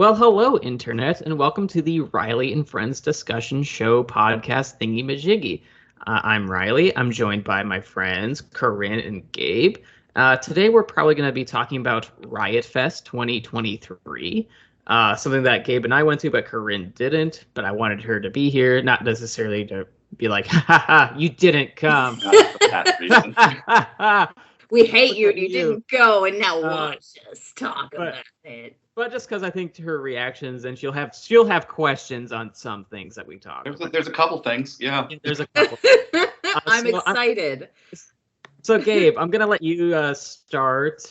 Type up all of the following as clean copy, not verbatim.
Well, hello, Internet, and welcome to the Riley and Friends Discussion Show podcast thingy-majiggy. I'm Riley. I'm joined by my friends, Corinne and Gabe. Today, we're probably going to be talking about Riot Fest 2023, something that Gabe and I went to, but Corinne didn't. But I wanted her to be here, not necessarily to be like, ha ha ha, you didn't come. Not for that reason. We hate you. You didn't go, and now watch us talk about it. But just because I think to her reactions, and she'll have questions on some things that we talk about. There's a couple things, yeah. There's a couple. I'm excited. So Gabe, I'm gonna let you start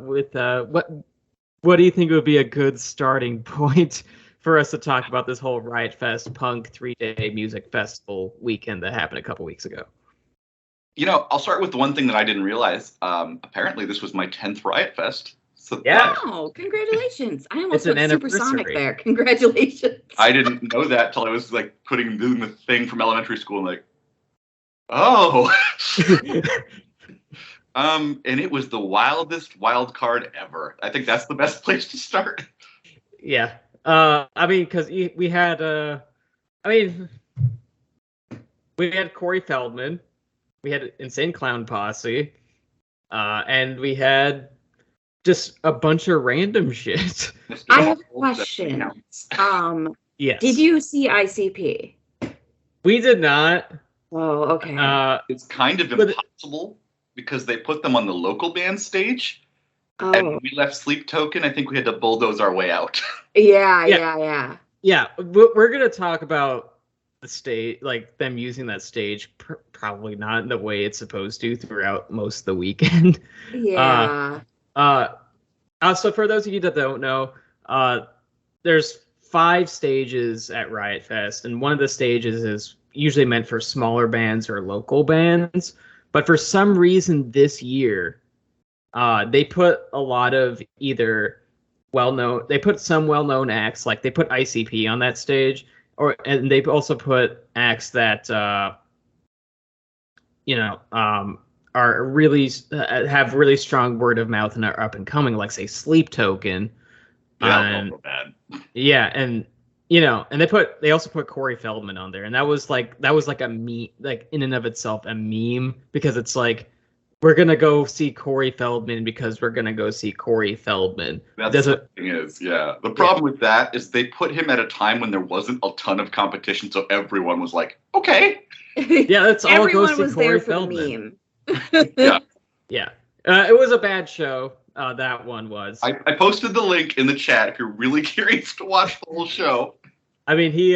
with what do you think would be a good starting point for us to talk about this whole Riot Fest punk 3-day music festival weekend that happened a couple weeks ago? You know, I'll start with the one thing that I didn't realize. Apparently, this was my 10th Riot Fest. So yeah. Oh, congratulations. I almost went anniversary. supersonic there. Congratulations. I didn't know that till I was like doing the thing from elementary school and like, oh. And it was the wildest wild card ever. I think that's the best place to start. Yeah. I mean, because we had Corey Feldman, we had Insane Clown Posse, and we had just a bunch of random shit. I have a question. Yes. Did you see ICP? We did not. Oh, okay. It's kind of impossible because they put them on the local band stage. Oh. And when we left Sleep Token, I think we had to bulldoze our way out. Yeah. Yeah, we're going to talk about the stage, like them using that stage, probably not in the way it's supposed to throughout most of the weekend. Yeah. So for those of you that don't know, there's 5 stages at Riot Fest, and one of the stages is usually meant for smaller bands or local bands. But for some reason this year, they put a lot of either they put some well-known acts, like they put ICP on that stage, and they also put acts that are really have really strong word of mouth and are up and coming, like say Sleep Token. Yeah, bad. Yeah, and they also put Corey Feldman on there, and that was like a meme, like in and of itself a meme, because it's like, we're gonna go see Corey Feldman because we're gonna go see Corey Feldman. That's the thing is, yeah. The problem with that is they put him at a time when there wasn't a ton of competition, so everyone was like, okay. Yeah, that's all. Everyone go see was Corey there for Feldman. the meme. Yeah. It was a bad show. That one was. I posted the link in the chat if you're really curious to watch the whole show. I mean, he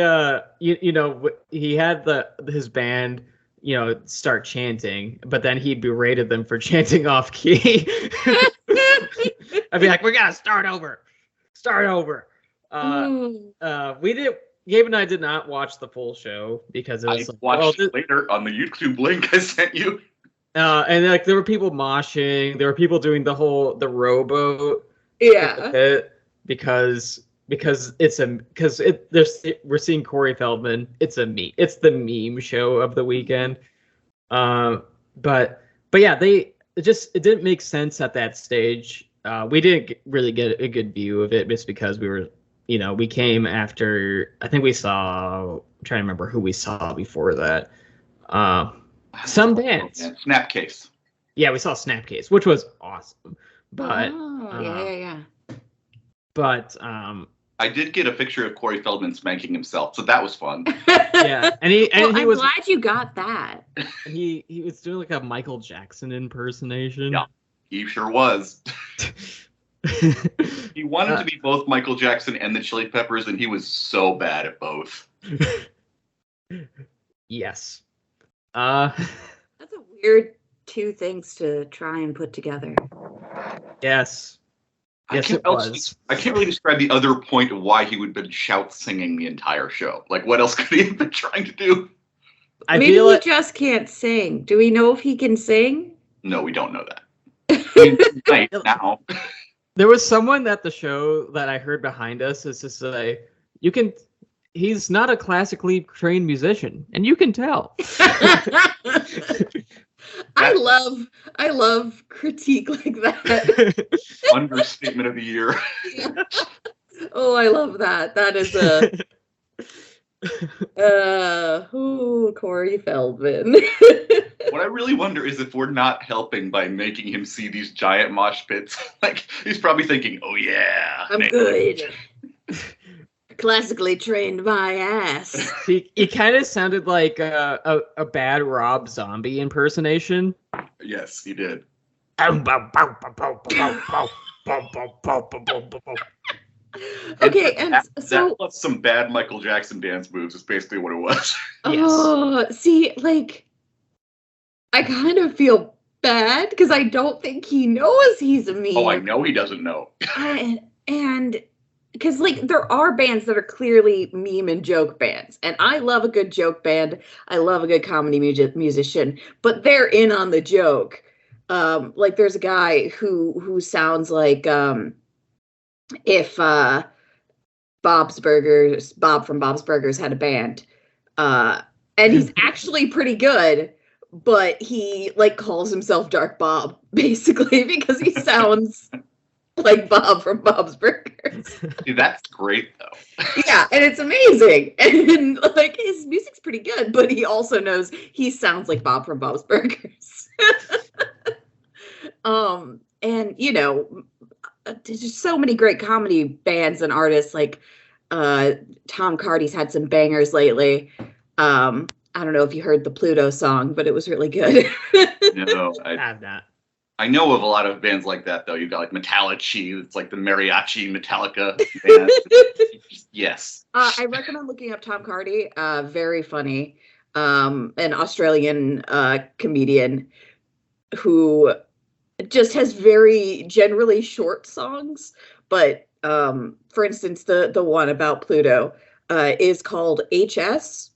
he had his band, start chanting, but then he berated them for chanting off key. I'd be like, we gotta start over. Gabe and I did not watch the full show because it was watched it later on the YouTube link I sent you. And like there were people moshing, there were people doing the rowboat. Yeah. Because we're seeing Corey Feldman. It's the meme show of the weekend. But yeah, it didn't make sense at that stage. We didn't really get a good view of it just because we were, we came after. I think we saw. I'm trying to remember who we saw before that. Some bands. Snapcase. Yeah, we saw Snapcase, which was awesome. But yeah. But I did get a picture of Corey Feldman spanking himself, so that was fun. Yeah, and I'm glad you got that. And he was doing like a Michael Jackson impersonation. Yeah, he sure was. He wanted to be both Michael Jackson and the Chili Peppers, and he was so bad at both. Yes. That's a weird 2 things to try and put together. Yes. Yes, it was. I can't really describe the other point of why he would have been shout singing the entire show. Like, what else could he have been trying to do? Maybe he just can't sing. Do we know if he can sing? No, we don't know that. Now. There was someone at the show that I heard behind us is to say, he's not a classically trained musician, and you can tell. I love critique like that. Understatement of the year. Oh, I love that. That is Corey Feldman. What I really wonder is if we're not helping by making him see these giant mosh pits. Like, he's probably thinking, oh yeah. I'm good. Classically trained my ass. He kind of sounded like a bad Rob Zombie impersonation. Yes, he did. Okay, and so that plus some bad Michael Jackson dance moves is basically what it was. Oh, see, like, I kind of feel bad because I don't think he knows he's a meme. Oh, I know he doesn't know. And because, like, there are bands that are clearly meme and joke bands, and I love a good joke band. I love a good comedy musician, but they're in on the joke. Like, there's a guy who sounds like if Bob from Bob's Burgers had a band, and he's actually pretty good, but he like calls himself Dark Bob basically because he sounds like Bob from Bob's Burgers. Dude, that's great though. Yeah, and it's amazing, and like his music's pretty good, but he also knows he sounds like Bob from Bob's Burgers. And you know, there's just so many great comedy bands and artists. Like Tom Cardy's had some bangers lately. I don't know if you heard the Pluto song, but it was really good. No, I have not. I know of a lot of bands like that though. You've got like Metallici, it's like the mariachi Metallica band. Yes. I recommend looking up Tom Cardy. Very funny. An Australian comedian who just has very generally short songs, but for instance, the one about Pluto is called HS,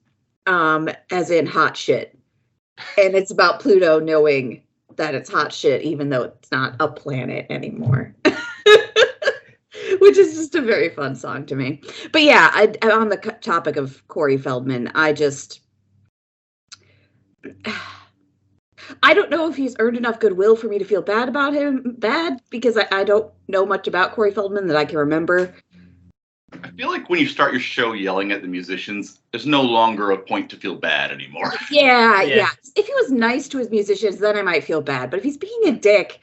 as in hot shit, and it's about Pluto knowing that it's hot shit even though it's not a planet anymore. Which is just a very fun song to me. But yeah, on the topic of Corey Feldman, I don't know if he's earned enough goodwill for me to feel bad about him. Bad because I don't know much about Corey Feldman that I can remember. I feel like when you start your show yelling at the musicians, there's no longer a point to feel bad anymore. Yeah. If he was nice to his musicians, then I might feel bad. But if he's being a dick,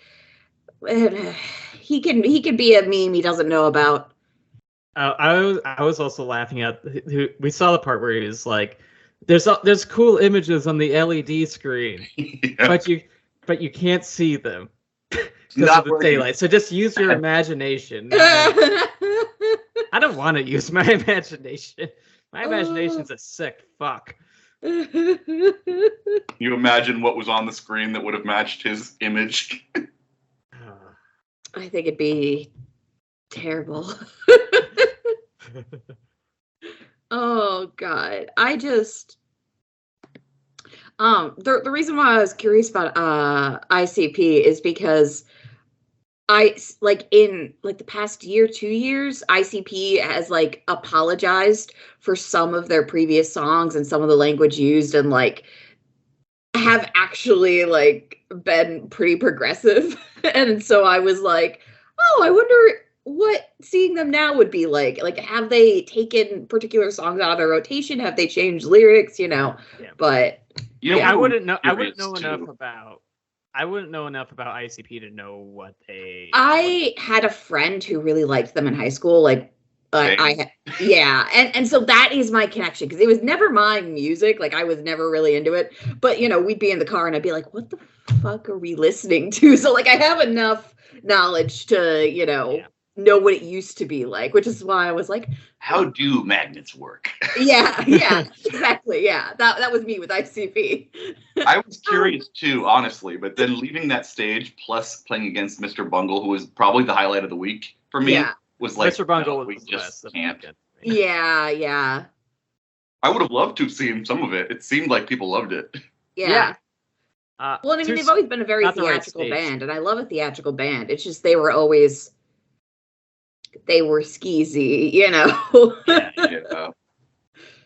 he can be a meme he doesn't know about. I was also laughing at. We saw the part where he was like, "There's cool images on the LED screen, Yeah. but you can't see them because of the daylight. So just use your imagination." I don't want to use my imagination. My imagination's a sick fuck. You imagine what was on the screen that would have matched his image. I think it'd be terrible. Oh God. I just the reason why I was curious about ICP is because in the past year, 2 years, ICP has like apologized for some of their previous songs and some of the language used, and like have actually like been pretty progressive. And so I was like, oh, I wonder what seeing them now would be like. Like, have they taken particular songs out of their rotation? Have they changed lyrics? You know, yeah. But I wouldn't know enough about ICP to know what they. I had a friend who really liked them in high school. Like, and so that is my connection, because it was never my music. Like, I was never really into it. But you know, we'd be in the car and I'd be like, "What the fuck are we listening to?" So like, I have enough knowledge to know what it used to be like, which is why I was like, how do magnets work? Yeah, exactly. Yeah, that was me with ICP. I was curious too, honestly, but then leaving that stage plus playing against Mr. Bungle, who was probably the highlight of the week for me, was like, Mr. Bungle we just can't. Yeah. I would have loved to have seen some of it. It seemed like people loved it. Yeah. Well, I mean, they've always been a very theatrical band, and I love a theatrical band. It's just they were skeezy, you know. Yeah.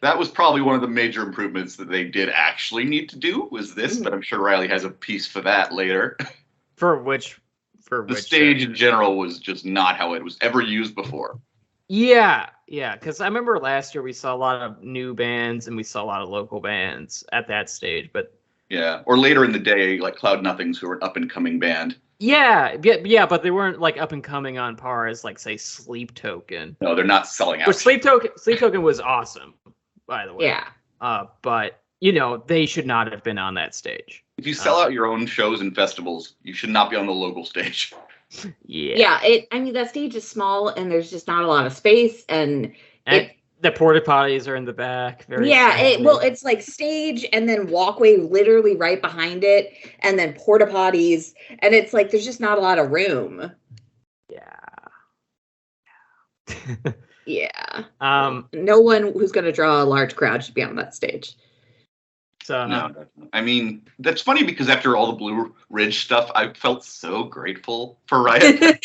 That was probably one of the major improvements that they did actually need to do was this, but I'm sure Riley has a piece for that later. For which the stage in general was just not how it was ever used before. Yeah, because I remember last year we saw a lot of new bands and we saw a lot of local bands at that stage, but yeah, or later in the day, like Cloud Nothings, who were an up-and-coming band. Yeah, but they weren't like up and coming on par as like say Sleep Token. No, they're not selling out. But Sleep Token was awesome, by the way. Yeah. But they should not have been on that stage. If you sell out your own shows and festivals, you should not be on the local stage. Yeah. Yeah, that stage is small and there's just not a lot of space, and the porta potties are in the back. It's like stage and then walkway literally right behind it, and then porta potties, and it's like there's just not a lot of room. Yeah. Yeah. No one who's going to draw a large crowd should be on that stage. So no, I mean, that's funny because after all the Blue Ridge stuff, I felt so grateful for Riot.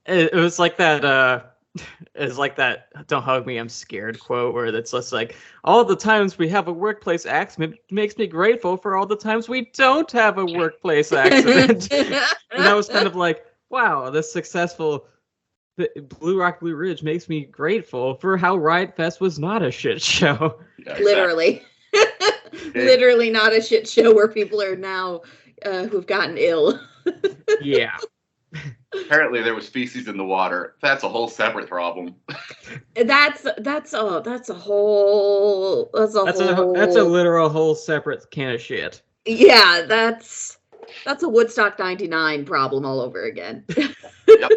It was like that. It's like that "Don't hug me, I'm scared" quote, where it's just like, all the times we have a workplace accident makes me grateful for all the times we don't have a workplace accident. And I was kind of like, wow, this successful Blue Ridge makes me grateful for how Riot Fest was not a shit show. Yeah, exactly. Literally. Literally not a shit show where people are now who've gotten ill. Yeah. Apparently there was feces in the water. That's a whole separate problem. That's a literal whole separate can of shit. Yeah, that's a Woodstock 99 problem all over again. Yep.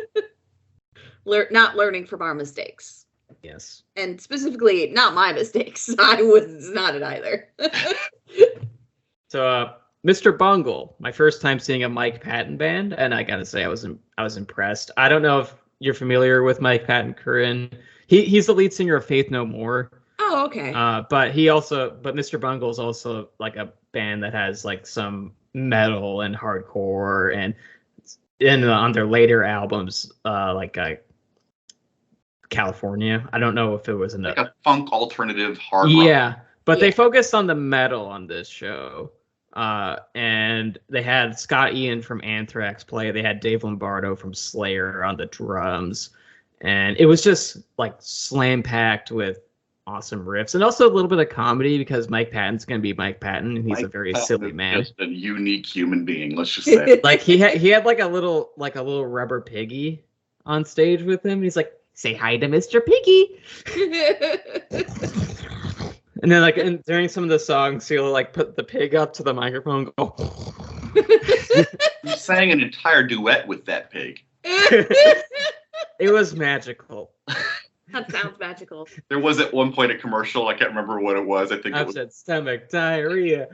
Not learning from our mistakes. Yes. And specifically not my mistakes. I was not it either. So Mr. Bungle, my first time seeing a Mike Patton band, and I gotta say I was impressed. I don't know if you're familiar with Mike Patton, Corinne. He's the lead singer of Faith No More. Oh, okay. But Mr. Bungle is also like a band that has like some metal and hardcore, and on their later albums, California. I don't know if it was like a funk alternative hard rock. Yeah, but they focused on the metal on this show. And they had Scott Ian from Anthrax play. They had Dave Lombardo from Slayer on the drums. And it was just like slam packed with awesome riffs and also a little bit of comedy because Mike Patton's going to be Mike Patton, and he's a very silly man. Just a unique human being, let's just say. Like he had like a little rubber piggy on stage with him. He's like, "Say hi to Mr. Piggy." And then during some of the songs, he'll like put the pig up to the microphone and go. You sang an entire duet with that pig. It was magical. That sounds magical. There was at one point a commercial. I can't remember what it was. I think it was upset stomach diarrhea.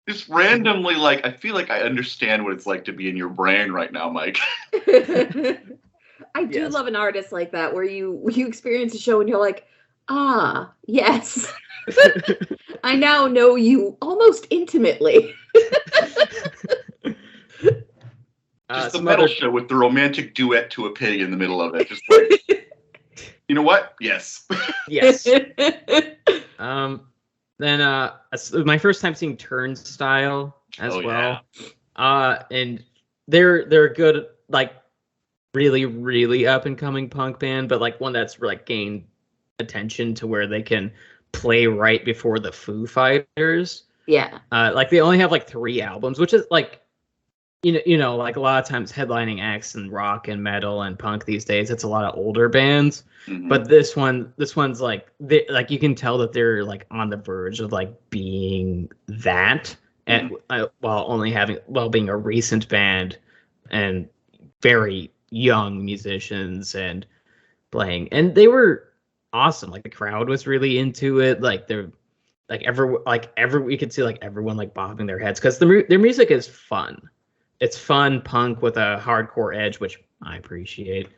Just randomly, I feel like I understand what it's like to be in your brain right now, Mike. I do love an artist like that, where you experience a show and you're like, ah, yes. I now know you almost intimately. Just the metal show with the romantic duet to a pig in the middle of it. Just like, you know what? Yes. Yes. Then my first time seeing Turnstile as well. Yeah. And they're good, like really, really up and coming punk band, but like one that's like gained attention to where they can play right before the Foo Fighters. Yeah. Like they only have like 3 albums, which is like, you know, like a lot of times headlining acts in rock and metal and punk these days, it's a lot of older bands. Mm-hmm. But this one's like, you can tell that they're like on the verge of like being that, and while being a recent band and very young musicians and playing, and they were awesome. Like the crowd was really into it. Like they're we could see like everyone like bobbing their heads because their music is fun. It's fun punk with a hardcore edge, which I appreciate.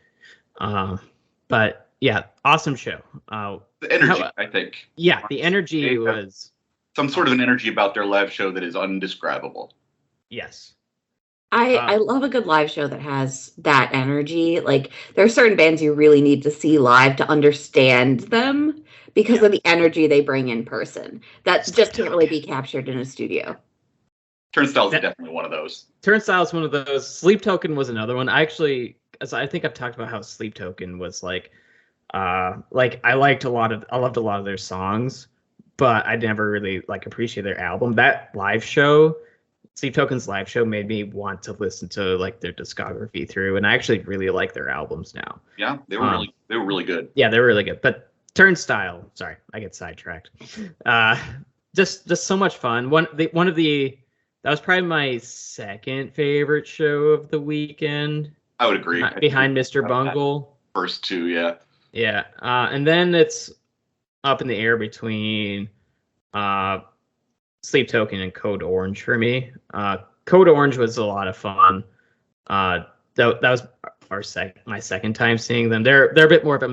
But yeah, awesome show. The energy, I think. Yeah, the energy was some sort of an energy about their live show that is undescribable. Yes. I love a good live show that has that energy. Like there are certain bands you really need to see live to understand them because of the energy they bring in person. That just can't really be captured in a studio. Turnstile is definitely one of those. Turnstile is one of those. Sleep Token was another one. I actually as I think I've talked about how Sleep Token was like I loved a lot of their songs, but I never really like appreciated their album. That live show, Sleep Token's live show, made me want to listen to like their discography through, and I actually really like their albums now. Yeah, they were really good. Yeah, they're really good. But Turnstile, sorry, I get sidetracked. Just so much fun. That was probably my second favorite show of the weekend. I would agree. Behind Mr. Bungle. First two, yeah. Yeah, and then it's up in the air between Sleep Token and Code Orange for me. Code Orange was a lot of fun. That was my second time seeing them. They're a bit more of a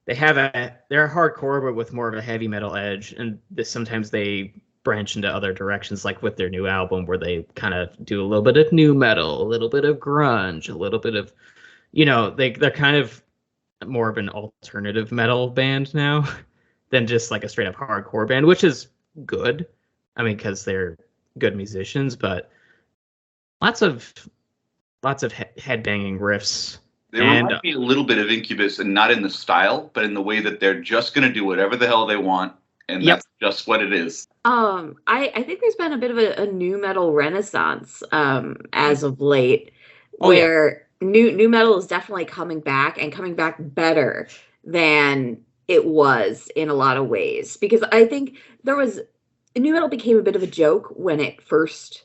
they're hardcore but with more of a heavy metal edge, and sometimes they branch into other directions, like with their new album where they kind of do a little bit of new metal, a little bit of grunge, a little bit of, they're kind of more of an alternative metal band now than just like a straight up hardcore band, which is good. I mean, because they're good musicians, but lots of headbanging riffs. They remind me a little bit of Incubus, and not in the style, but in the way that they're just going to do whatever the hell they want, and that's just what it is. I think there's been a bit of a new metal renaissance as of late, where new metal is definitely coming back and coming back better than it was in a lot of ways. Because I think new metal became a bit of a joke when it first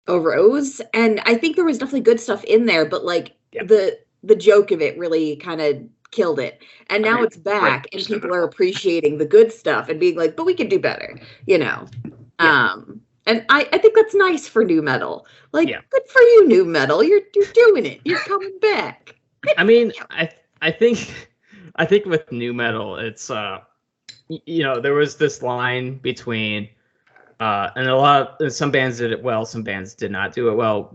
arose, and I think there was definitely good stuff in there, but like the joke of it really kind of killed it. And now it's back, and people are appreciating the good stuff and being like, but we can do better, And I think that's nice for new metal. Like, good for you, new metal. You're doing it. You're coming back. I mean, I think with new metal, it's there was this line between and some bands did it well, some bands did not do it well.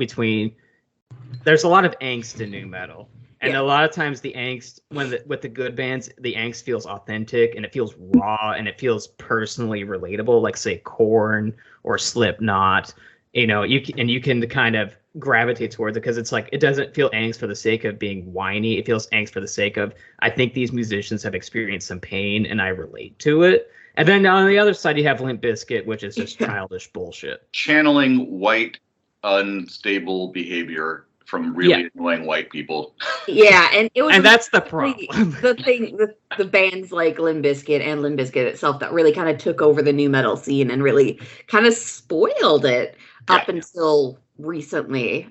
There's a lot of angst in new metal. And a lot of times the angst, with the good bands, the angst feels authentic and it feels raw and it feels personally relatable, like say Korn or Slipknot. You can kind of gravitate towards it because it's like it doesn't feel angst for the sake of being whiny. It feels angst for the sake of, I think these musicians have experienced some pain and I relate to it. And then on the other side you have Limp Bizkit, which is just childish bullshit. Channeling white unstable behavior from really annoying white people. Yeah, and it was, and that's the problem. the bands like Limp Bizkit and Limp Bizkit itself that really kind of took over the new metal scene and really kind of spoiled it up until recently,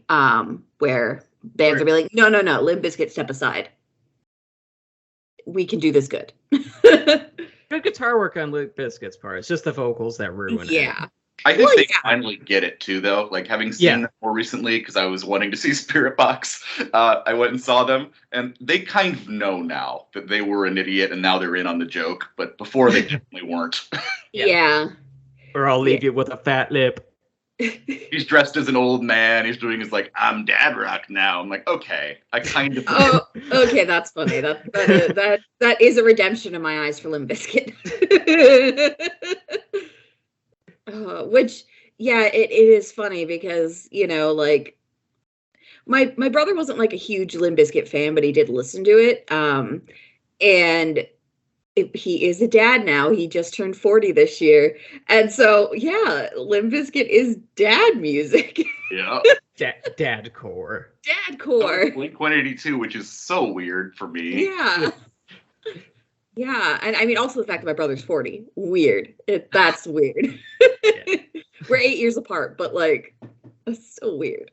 where bands are like, no, Limp Bizkit, step aside. We can do this good. Good guitar work on Limp Bizkit's part. It's just the vocals that ruin it. Yeah. I think they finally get it too, though. Like, having seen them more recently, because I was wanting to see Spirit Box, I went and saw them, and they kind of know now that they were an idiot, and now they're in on the joke. But before, they definitely weren't. Yeah. Or I'll leave you with a fat lip. He's dressed as an old man. He's doing his like, I'm dad rock now. I'm like, okay, I kind of. Oh, okay, that's funny. That is a redemption in my eyes for Limp Bizkit. Which, it is funny because, like, my brother wasn't like a huge Limp Bizkit fan, but he did listen to it. And he is a dad now. He just turned 40 this year. And so, Limp Bizkit is dad music. Yeah. Dadcore. Dadcore. Blink-182, which is so weird for me. Yeah. Yeah, and I mean, also the fact that my brother's 40. Weird. That's weird. We're 8 years apart, but like, that's so weird.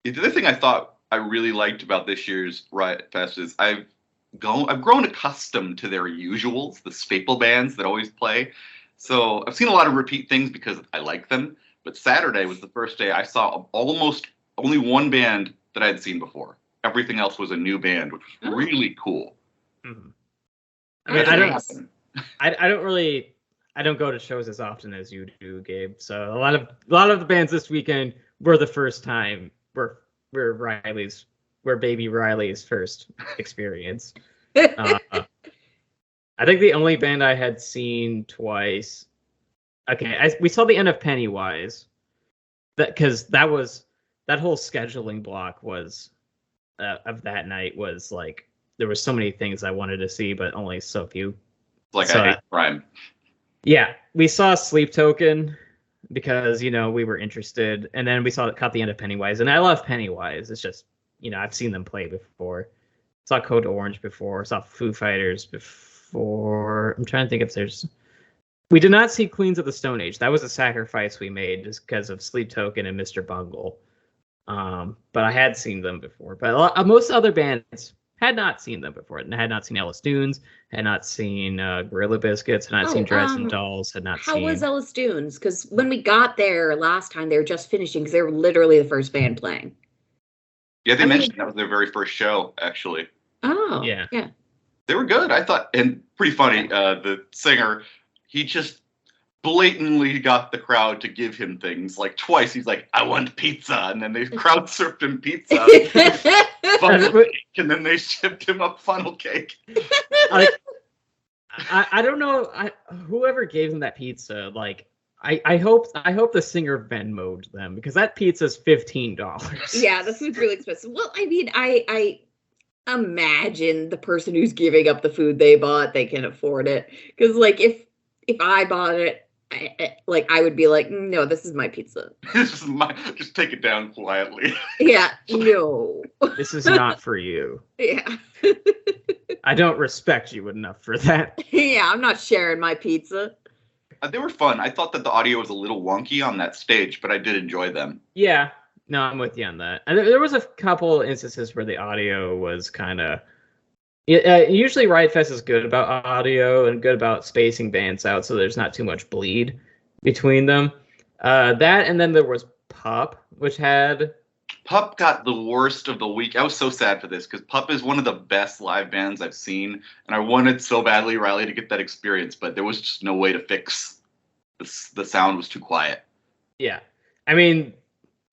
The other thing I thought I really liked about this year's Riot Fest is I've grown accustomed to their usuals, the staple bands that always play. So I've seen a lot of repeat things because I like them. But Saturday was the first day I saw almost only one band that I had seen before. Everything else was a new band, which was really cool. Mm-hmm. I don't go to shows as often as you do, Gabe. So a lot of the bands this weekend were the first time were baby Riley's first experience. I think the only band I had seen twice. Okay, we saw the end of Pennywise. That that whole scheduling block was of that night was like there was so many things I wanted to see, but only so few. Like So, I hate crime. Yeah, we saw Sleep Token because we were interested, and then we caught the end of Pennywise, and I love Pennywise. It's just I've seen them play before. Saw Code Orange before. Saw Foo Fighters before. I'm trying to think if there's. We did not see Queens of the Stone Age. That was a sacrifice we made just because of Sleep Token and Mr. Bungle. But I had seen them before. But most other bands had not seen them before. And I had not seen Ellis Dunes, had not seen Gorilla Biscuits, had not seen Dresden Dolls, had not how seen... How was Ellis Dunes? Because when we got there last time, they were just finishing because they were literally the first band playing. Yeah, they mentioned that was their very first show, actually. Oh, yeah. They were good, I thought, and pretty funny. The singer, he just blatantly got the crowd to give him things. Like twice, he's like, "I want pizza," and then the crowd served him pizza, funnel cake, and then they shipped him up funnel cake. I don't know. Whoever gave him that pizza, like, I hope the singer Venmo'd them because that pizza's $15. Yeah, the food's really expensive. Well, I mean, I imagine the person who's giving up the food they bought, they can afford it. Because, like, if I bought it, I would be like, no, this is my pizza. Just take it down quietly. Yeah, no. This is not for you. Yeah. I don't respect you enough for that. Yeah, I'm not sharing my pizza. They were fun. I thought that the audio was a little wonky on that stage, but I did enjoy them. Yeah. No, I'm with you on that. And there was a couple instances where the audio was kind of... usually Riot Fest is good about audio and good about spacing bands out, so there's not too much bleed between them. That, and then there was Pup, which had... Pup got the worst of the week. I was so sad for this, because Pup is one of the best live bands I've seen, and I wanted so badly Riley to get that experience, but there was just no way to fix the sound was too quiet. Yeah. I mean,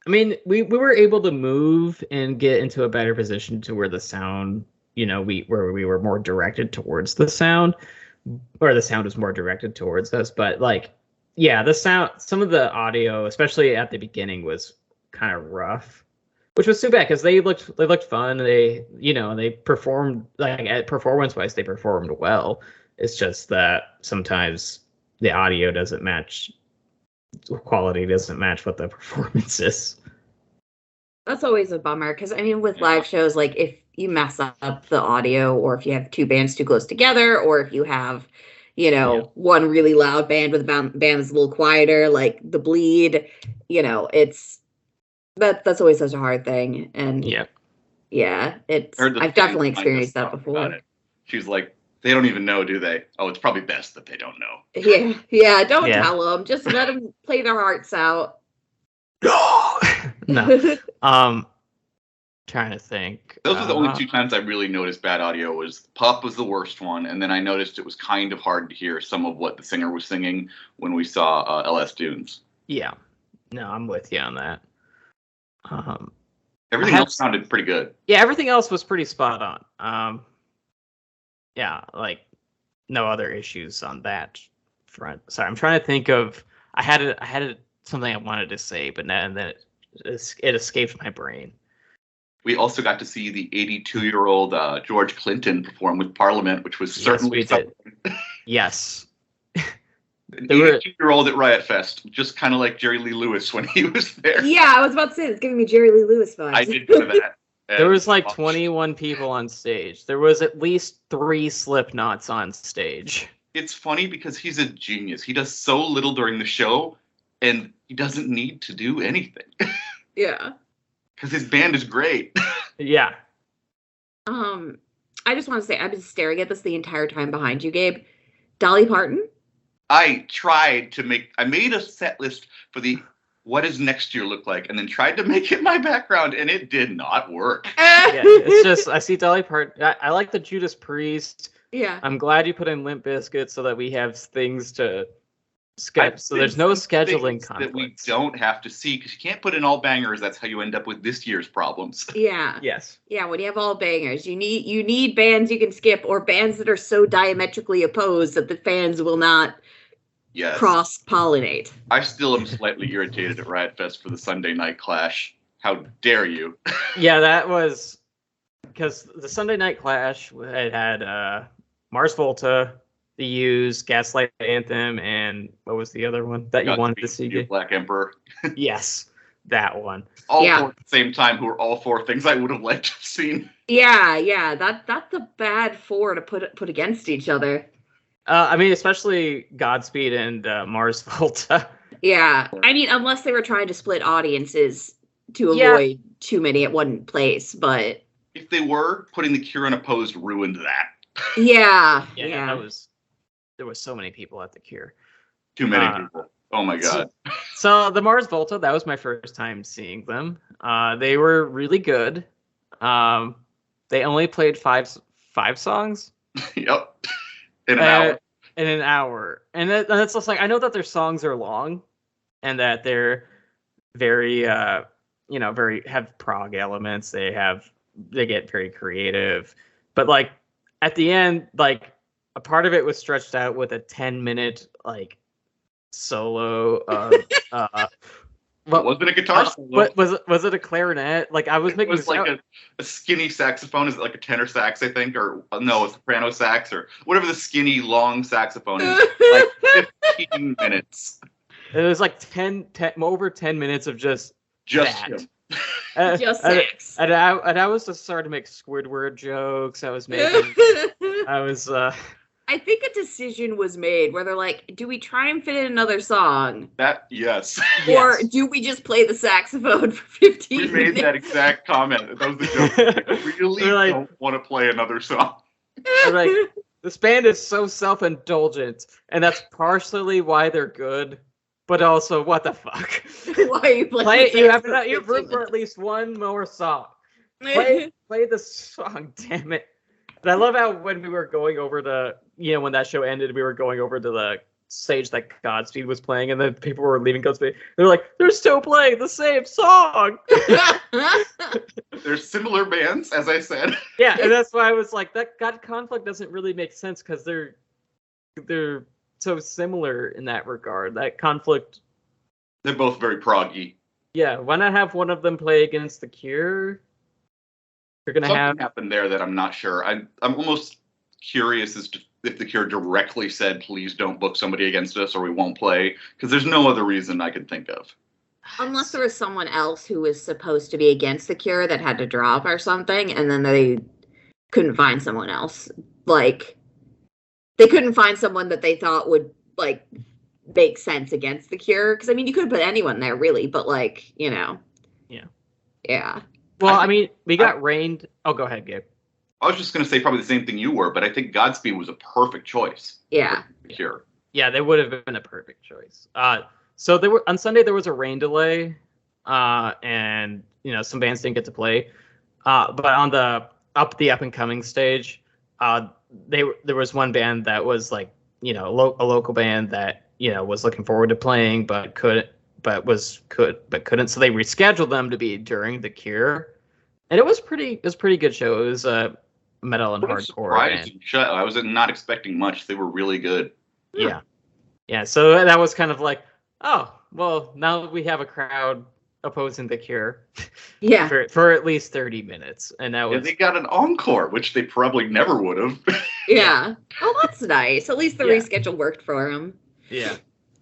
we were able to move and get into a better position to where the sound... where we were more directed towards the sound, or the sound was more directed towards us. But the sound, some of the audio, especially at the beginning, was kind of rough, which was too bad because they looked fun. They performed performance-wise, they performed well. It's just that sometimes the audio doesn't match, quality doesn't match what the performance is. That's always a bummer because with live shows, like if you mess up the audio, or if you have two bands too close together, or if you have, one really loud band with a band that's a little quieter, like the bleed, that's always such a hard thing. And I've definitely experienced that before. She's like, they don't even know, do they? Oh, it's probably best that they don't know. Yeah. Don't tell them. Just let them play their hearts out. No. Trying to think. Those were the only two times I really noticed bad audio. Was Pup was the worst one, and then I noticed it was kind of hard to hear some of what the singer was singing when we saw LS Dunes. Yeah. No, I'm with you on that. Everything else sounded pretty good. Yeah, everything else was pretty spot on. No other issues on that front. Sorry, I'm trying to think of. I had something I wanted to say, but then it escaped my brain. We also got to see the 82-year-old George Clinton perform with Parliament, which was certainly something. Yes. An 82-year-old at Riot Fest, just kind of like Jerry Lee Lewis when he was there. Yeah, I was about to say, it's giving me Jerry Lee Lewis vibes. I did know that. There was 21 people on stage. There was at least 3 Slipknots on stage. It's funny because he's a genius. He does so little during the show, and he doesn't need to do anything. Yeah. Because his band is great. Yeah. I just want to say, I've been staring at this the entire time behind you, Gabe. Dolly Parton? I made a set list for the what does next year look like, and then tried to make it my background, and it did not work. Yeah, it's just, I see Dolly Parton. I like the Judas Priest. Yeah. I'm glad you put in Limp Bizkit so that we have things to skip. So there's no scheduling conflicts. That we don't have to see, because you can't put in all bangers. That's how you end up with this year's problems. Yeah. Yes. Yeah, when you have all bangers, you need bands you can skip, or bands that are so diametrically opposed that the fans will not cross-pollinate. I still am slightly irritated at Riot Fest for the Sunday night clash. How dare you? Yeah, that was because the Sunday Night Clash it had Mars Volta, The Used, Gaslight Anthem, and what was the other one that you wanted to see? Black Emperor. Yes, that one. All four at the same time, who are all four things I would have liked to have seen. Yeah. That's a bad four to put against each other. I mean, especially Godspeed and Mars Volta. Yeah, I mean, unless they were trying to split audiences to avoid too many at one place, but if they were, putting the Cure unopposed ruined that. Yeah. There was so many people at the Cure. Too many people. Oh my god. So the Mars Volta, that was my first time seeing them. They were really good. They only played five songs. Yep. In an hour. And that's just like, I know that their songs are long and that they're very very have prog elements. They get very creative. But like at the end, like a part of it was stretched out with a 10-minute like solo of was it a guitar solo? Was it a clarinet? Like I was making it was like a skinny saxophone. Is it like a tenor sax, I think, or no, a soprano sax, or whatever the skinny long saxophone is. Like 15 minutes. It was like 10 over 10 minutes of just that. Just sex. And I was just starting to make Squidward jokes. I was making. I think a decision was made where they're like, do we try and fit in another song? Yes. Or do we just play the saxophone for 15 minutes? We made that exact comment. That was the joke. I really don't want to play another song. Like, this band is so self-indulgent, and that's partially why they're good, but also, what the fuck? Why are you playing? You have room for at least one more song. Play the song, damn it. But I love how when we were going over to, when that show ended, we were going over to the stage that Godspeed was playing, and then people were leaving Godspeed. They're like, they're still playing the same song. They're similar bands, as I said. Yeah, and that's why I was like, that God Conflict doesn't really make sense because they're so similar in that regard. That Conflict. They're both very proggy. Yeah, why not have one of them play against the Cure? You're gonna Something happened there that I'm not sure. I'm almost curious as to if the Cure directly said, please don't book somebody against us or we won't play, because there's no other reason I could think of. Unless there was someone else who was supposed to be against the Cure that had to drop or something, and then they couldn't find someone else. Like, they couldn't find someone that they thought would, like, make sense against the Cure. Because, I mean, you could put anyone there, really, but, like, Yeah. Yeah. Well, I mean, we got rained. Oh, go ahead, Gabe. I was just going to say probably the same thing you were, but I think Godspeed was a perfect choice. Yeah. Cure. Yeah, they would have been a perfect choice. So on Sunday there was a rain delay, and some bands didn't get to play. But on the up and coming stage, there was one band that was like a local band that was looking forward to playing but couldn't. Couldn't. So they rescheduled them to be during the Cure, and it was pretty good show. It was a metal and hardcore band. I was not expecting much. They were really good. Yeah. So that was kind of like, oh well, now that we have a crowd opposing the Cure, yeah, for at least 30 minutes, and that was they got an encore, which they probably never would have. Yeah. Oh, that's nice. At least the reschedule worked for them. Yeah.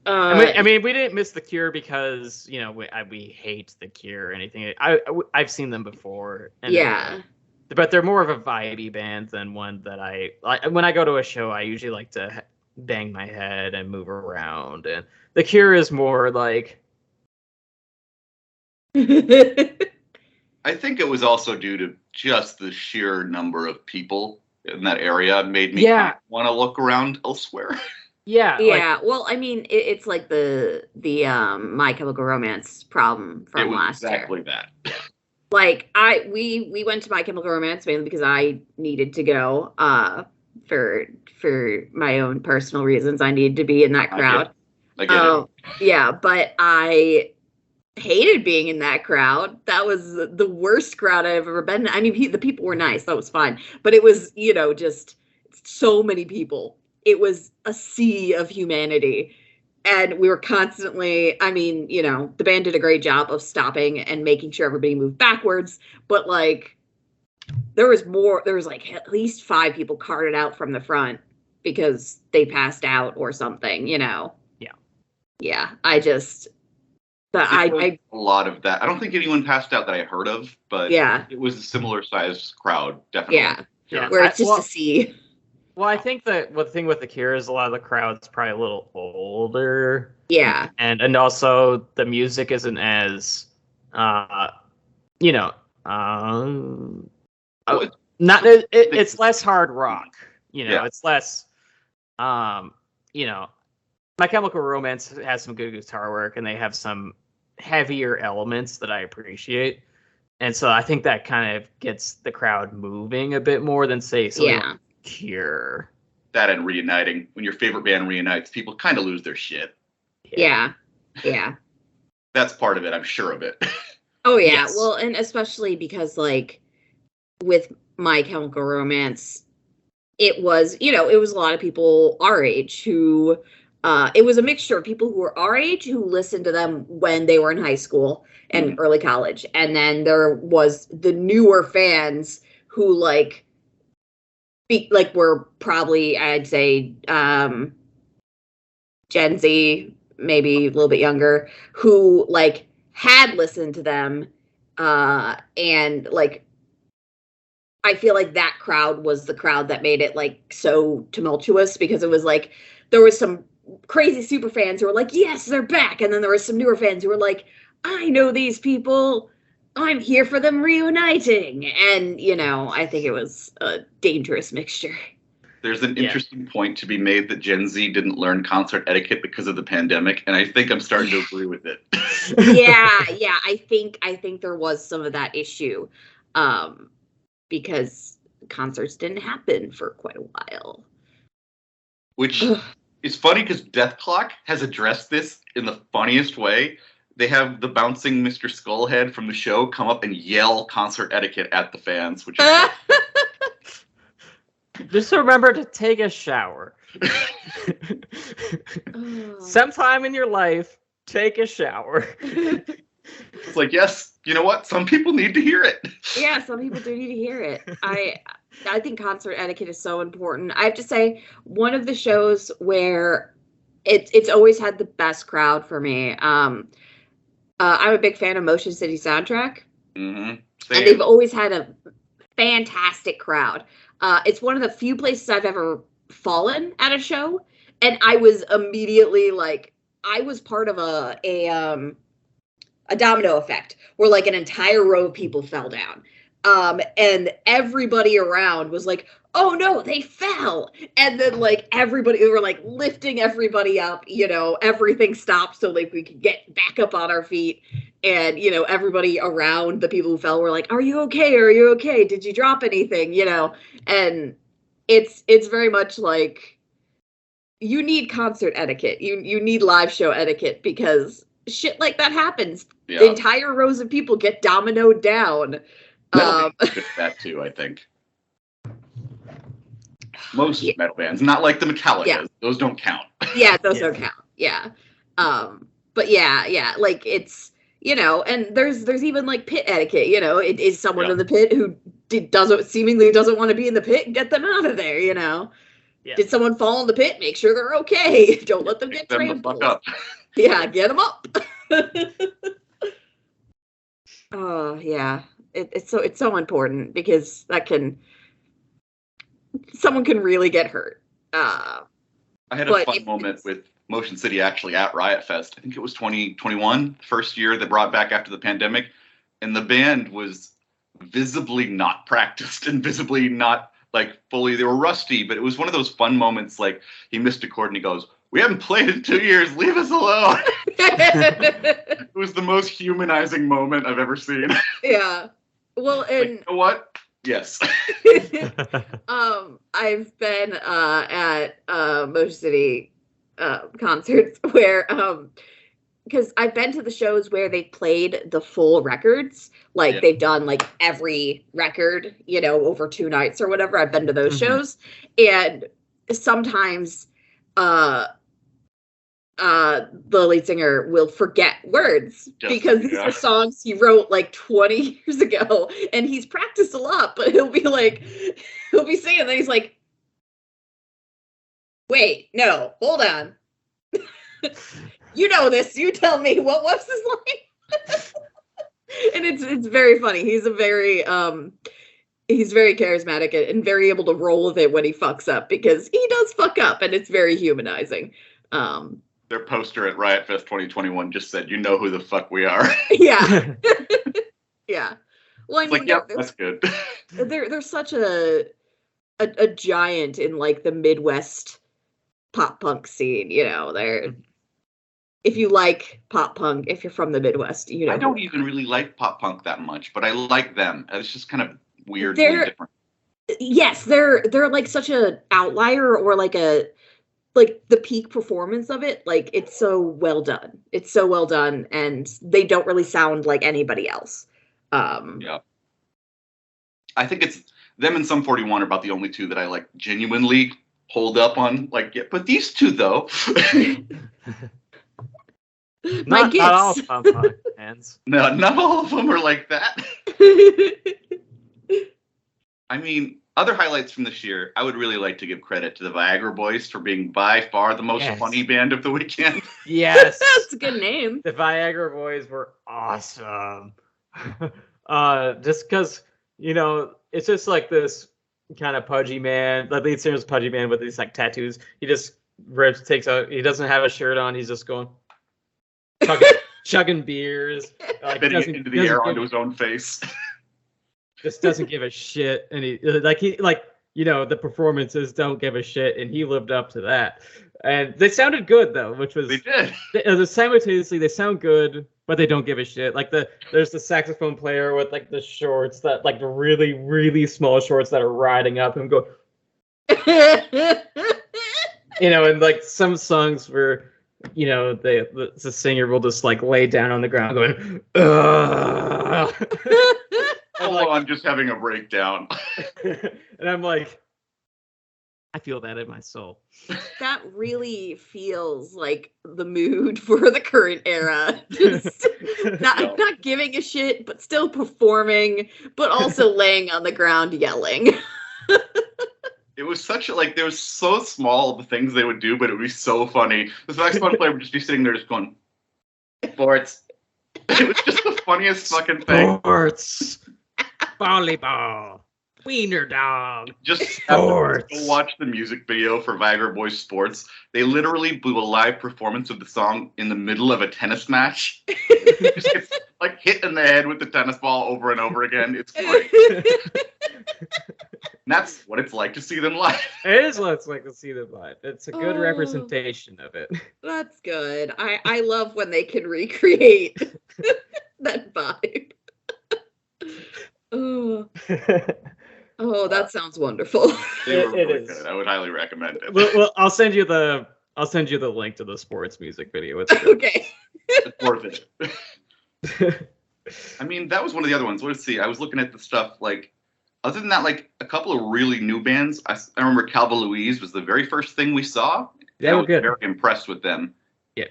I mean, we didn't miss the Cure because we hate the Cure or anything. I've seen them before. And but they're more of a vibey band than one that I like. When I go to a show, I usually like to bang my head and move around, and the Cure is more like. I think it was also due to just the sheer number of people in that area made me want to look around elsewhere. Yeah. Yeah. Well, I mean, it's like the My Chemical Romance problem from last year. Exactly that. Like we went to My Chemical Romance mainly because I needed to go for my own personal reasons. I needed to be in that crowd. I get it. Yeah, but I hated being in that crowd. That was the worst crowd I've ever been in. I mean, the people were nice. That was fine. But it was, just so many people. It was a sea of humanity. And we were constantly, I mean, you know, the band did a great job of stopping and making sure everybody moved backwards. But like, there was like at least 5 people carted out from the front because they passed out or something, you know? Yeah. Yeah. I a lot of that. I don't think anyone passed out that I heard of, but yeah. it was a similar sized crowd, definitely. Yeah. Yeah. Where it's just to see. Well, I think that the thing with The Cure is a lot of the crowd's probably a little older. Yeah. And also the music isn't as, you know, it's less hard rock. You know, it's less, you know, My Chemical Romance has some good guitar work, and they have some heavier elements that I appreciate. And so I think that kind of gets the crowd moving a bit more than, say, something like Cure. That and reuniting. When your favorite band reunites, people kind of lose their shit. Yeah. That's part of it. I'm sure of it. Oh, yeah. Yes. Well, and especially because, like, with My Chemical Romance, it was, you know, it was a lot of people our age who, it was a mixture of people who were our age who listened to them when they were in high school and early college. And then there was the newer fans who, like, were probably, I'd say, Gen Z, maybe a little bit younger, who, like, had listened to them, and, like, I feel like that crowd was the crowd that made it, like, so tumultuous, because it was like there was some crazy super fans who were like, yes, they're back, and then there were some newer fans who were like, I know these people, I'm here for them reuniting. And, you know, I think it was a dangerous mixture. There's an interesting point to be made that Gen Z didn't learn concert etiquette because of the pandemic, and I think I'm starting to agree with it. Yeah, I think there was some of that issue, because concerts didn't happen for quite a while. Which is funny because Death Clock has addressed this in the funniest way. They have the bouncing Mr. Skullhead from the show come up and yell concert etiquette at the fans, which is Just remember to take a shower. Sometime in your life, take a shower. It's like, yes, you know what? Some people need to hear it. Yeah, some people do need to hear it. I think concert etiquette is so important. I have to say, one of the shows where it's always had the best crowd for me. I'm a big fan of Motion City Soundtrack, and they've always had a fantastic crowd. It's one of the few places I've ever fallen at a show, and I was immediately like, I was part of a domino effect where, like, an entire row of people fell down. And everybody around was like, oh no, they fell. And then, like, everybody, we were like lifting everybody up, you know, everything stopped so, like, we could get back up on our feet. And, you know, everybody around the people who fell were like, are you okay? Are you okay? Did you drop anything? You know? And it's very much like, you need concert etiquette. You need live show etiquette, because shit like that happens. Yeah. The entire rows of people get dominoed down. That too, I think. Most metal bands, not like the Metallicas. Yeah. Those don't count. Yeah, those don't count. Yeah. But yeah, like, it's, you know, and there's even, like, pit etiquette, you know. It is someone in the pit who seemingly doesn't want to be in the pit, get them out of there, you know. Yeah. Did someone fall in the pit? Make sure they're okay. Don't let them get trampled. Up. Yeah, get them up. Oh, yeah. It's so important, because someone can really get hurt. I had a fun moment with Motion City actually at Riot Fest. I think it was 2021, first year that brought back after the pandemic, and the band was visibly not practiced and visibly not, like, fully. They were rusty, but it was one of those fun moments. Like, he missed a chord and he goes, we haven't played in 2 years, leave us alone. It was the most humanizing moment I've ever seen. Yeah. Well, and like, you know what? Yes. I've been at Motion City concerts where, because I've been to the shows where they played the full records, like they've done, like, every record, you know, over 2 nights or whatever. I've been to those shows, and sometimes the lead singer will forget words because these are songs he wrote like 20 years ago, and he's practiced a lot, but he'll be singing, and then he's like, wait, no, hold on. You know this, you tell me, what was this line? And it's very funny. He's very charismatic and very able to roll with it when he fucks up, because he does fuck up, and it's very humanizing. Their poster at Riot Fest 2021 just said, "You know who the fuck we are." Yeah. Yeah. Well, I mean, yep, that's good. They're such a giant in like the Midwest pop punk scene, you know. If you like pop punk, if you're from the Midwest, you know. I don't even really like pop punk that much, but I like them. It's just kind of weird and different. Yes, they're like such an outlier, or like the peak performance of it. Like, it's so well done. It's so well done, and they don't really sound like anybody else. Yeah. I think it's them and Sum 41 are about the only two that I like genuinely hold up on. Like, yeah, but these two though. Not all pop punk fans. No, not all of them are like that. I mean, other highlights from this year, I would really like to give credit to the Viagra Boys for being by far the most funny band of the weekend. Yes. That's a good name. The Viagra Boys were awesome. Just because, you know, it's just like this kind of pudgy man. The lead singer's pudgy man with these like tattoos. He just he doesn't have a shirt on. He's just going, chugging beers. Spitting it into the air onto his own face. Just doesn't give a shit, and the performances don't give a shit, and he lived up to that. And they sounded good though, which was they did. Simultaneously, they sound good, but they don't give a shit. Like there's the saxophone player with like the shorts that like the really really small shorts that are riding up him go. You know, and like some songs where, you know, the singer will just like lay down on the ground going, ugh. I'm just having a breakdown. And I'm like, I feel that in my soul. That really feels like the mood for the current era. Just not giving a shit, but still performing, but also laying on the ground yelling. It was they were so small, the things they would do, but it would be so funny. The saxophone player would just be sitting there just going, sports. It was just the funniest fucking thing. Sports. Volleyball. Wiener dog. Just sports. Go watch the music video for Viagra Boys Sports. They literally blew a live performance of the song in the middle of a tennis match. Just gets like hit in the head with the tennis ball over and over again. It's great. And that's what it's like to see them live. It is what it's like to see them live. It's a good representation of it. That's good. I love when they can recreate that vibe. Oh, that sounds wonderful. They were really good. I would highly recommend it. Well, I'll send you the link to the sports music video. It's good. Okay. It's worth it. I mean, that was one of the other ones. Let's see. I was looking at the stuff like, other than that, like a couple of really new bands. I remember Calva Louise was the very first thing we saw. Yeah, I was good. Very impressed with them. Yeah.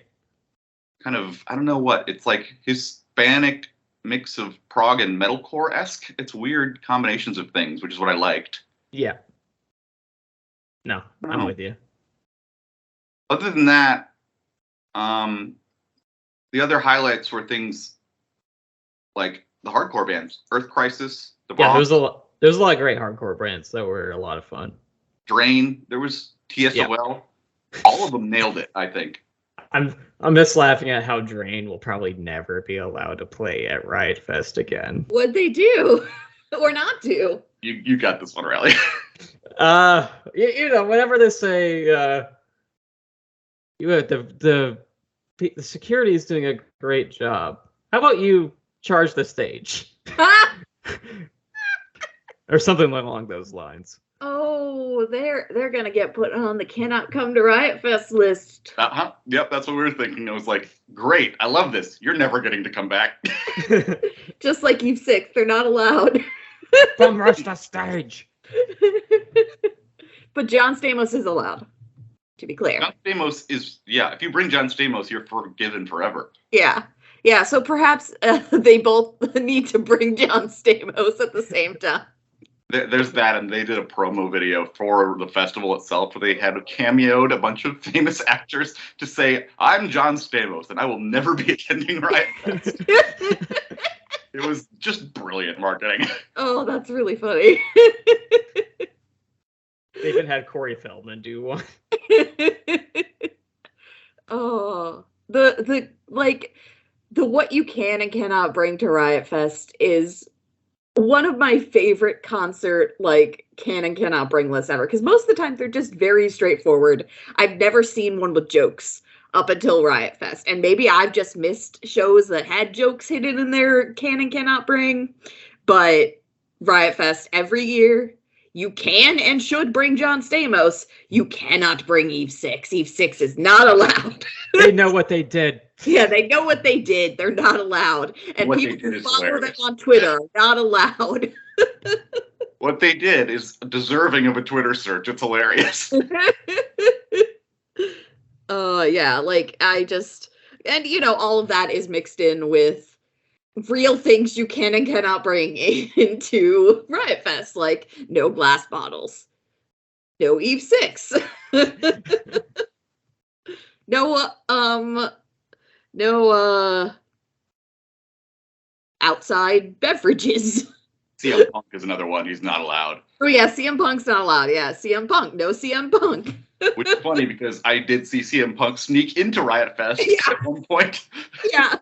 Kind of, I don't know what it's like. Hispanic mix of prog and metalcore-esque. It's weird combinations of things, which is what I liked. Yeah. No, I'm with you. Other than that, the other highlights were things like the hardcore bands, Earth Crisis, The Bomb. Yeah, there's a lot of great hardcore bands that were a lot of fun. Drain, there was TSOL. Yeah. All of them nailed it, I think. I'm just laughing at how Drain will probably never be allowed to play at Riot Fest again. What'd they do? Or not do? You got this one, Riley. You know, whenever they say the security is doing a great job, how about you charge the stage? Or something along those lines. Oh, they're gonna get put on the cannot come to Riot Fest list. Yep, that's what we were thinking. I was like, great, I love this. You're never getting to come back. Just like Eve 6, they're not allowed. Don't rush the stage. But John Stamos is allowed. to be clear. John Stamos is, if you bring John Stamos, you're forgiven forever. Yeah. Yeah, so perhaps they both need to bring John Stamos at the same time. There's that, and they did a promo video for the festival itself where they had cameoed a bunch of famous actors to say, I'm John Stamos, and I will never be attending Riot Fest. It was just brilliant marketing. Oh, that's really funny. They even had Corey Feldman do one. Oh, the what you can and cannot bring to Riot Fest is one of my favorite concert can and cannot bring lists ever, because most of the time they're just very straightforward. I've never seen one with jokes up until Riot Fest, and maybe I've just missed shows that had jokes hidden in their can and cannot bring. But Riot Fest every year, you can and should bring John Stamos. You cannot bring Eve 6. Eve 6 is not allowed. They know what they did. Yeah, they know what they did. They're not allowed. And What people they did who is follow them hilarious. on Twitter are not allowed. What they did is deserving of a Twitter search. It's hilarious. Yeah, all of that is mixed in with real things you can and cannot bring into Riot Fest, like no glass bottles, no Eve 6, no outside beverages. CM Punk is another one. He's not allowed. Oh yeah, CM Punk's not allowed. Yeah, CM Punk, no CM Punk. Which is funny because I did see CM Punk sneak into Riot Fest at one point. Yeah,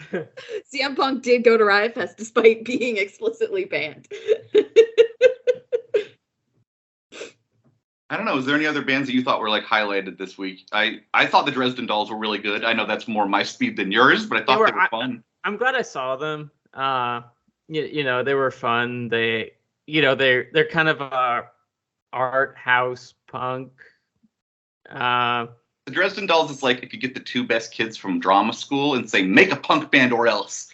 CM Punk did go to Riot Fest despite being explicitly banned. I don't know. Is there any other bands that you thought were highlighted this week? I thought the Dresden Dolls were really good. I know that's more my speed than yours, but I thought they were fun. I'm glad I saw them. They were fun. They're kind of art house punk. The Dresden Dolls is like if you get the two best kids from drama school and say, make a punk band or else.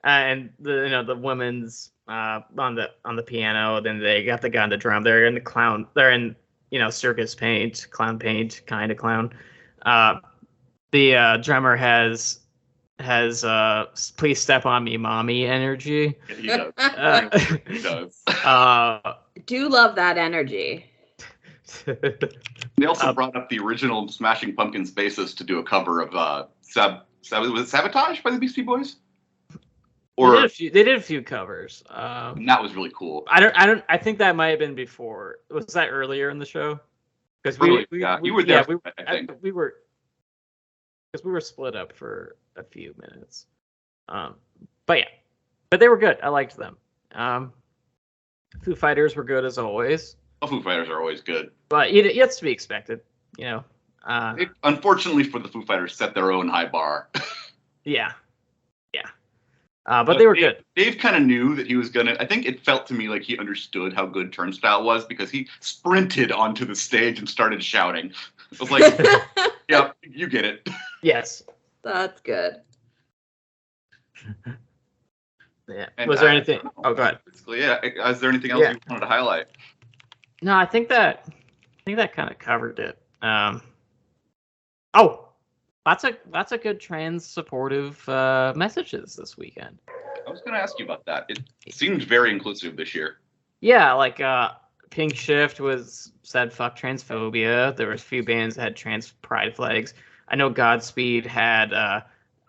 And the women's on the piano. Then they got the guy on the drum. They're in the clown. They're in circus paint, clown paint, kind of clown. The drummer has please step on me, mommy energy. Yeah, he does. He does. Do love that energy. They also brought up the original Smashing Pumpkins bassist to do a cover of was it Sabotage by the Beastie Boys? Or they did a few covers. And that was really cool. I think that might have been before. Was that earlier in the show? Because you were there. I think we were, because we were split up for a few minutes. But they were good. I liked them. Foo Fighters were good as always. Well, Foo Fighters are always good. But it's to be expected, unfortunately for the Foo Fighters, set their own high bar. Yeah. But they were good. Dave kind of knew that he was going to... I think it felt to me like he understood how good Turnstile was because he sprinted onto the stage and started shouting. I was like, yeah, you get it. Yes. That's good. Yeah. And was there anything... Oh, go ahead. Yeah. Is there anything else you wanted to highlight? No, I think that kind of covered it. Lots of good trans supportive messages this weekend. I was going to ask you about that. It seemed very inclusive this year. Yeah, Pink Shift said fuck transphobia. There was a few bands that had trans pride flags. I know Godspeed had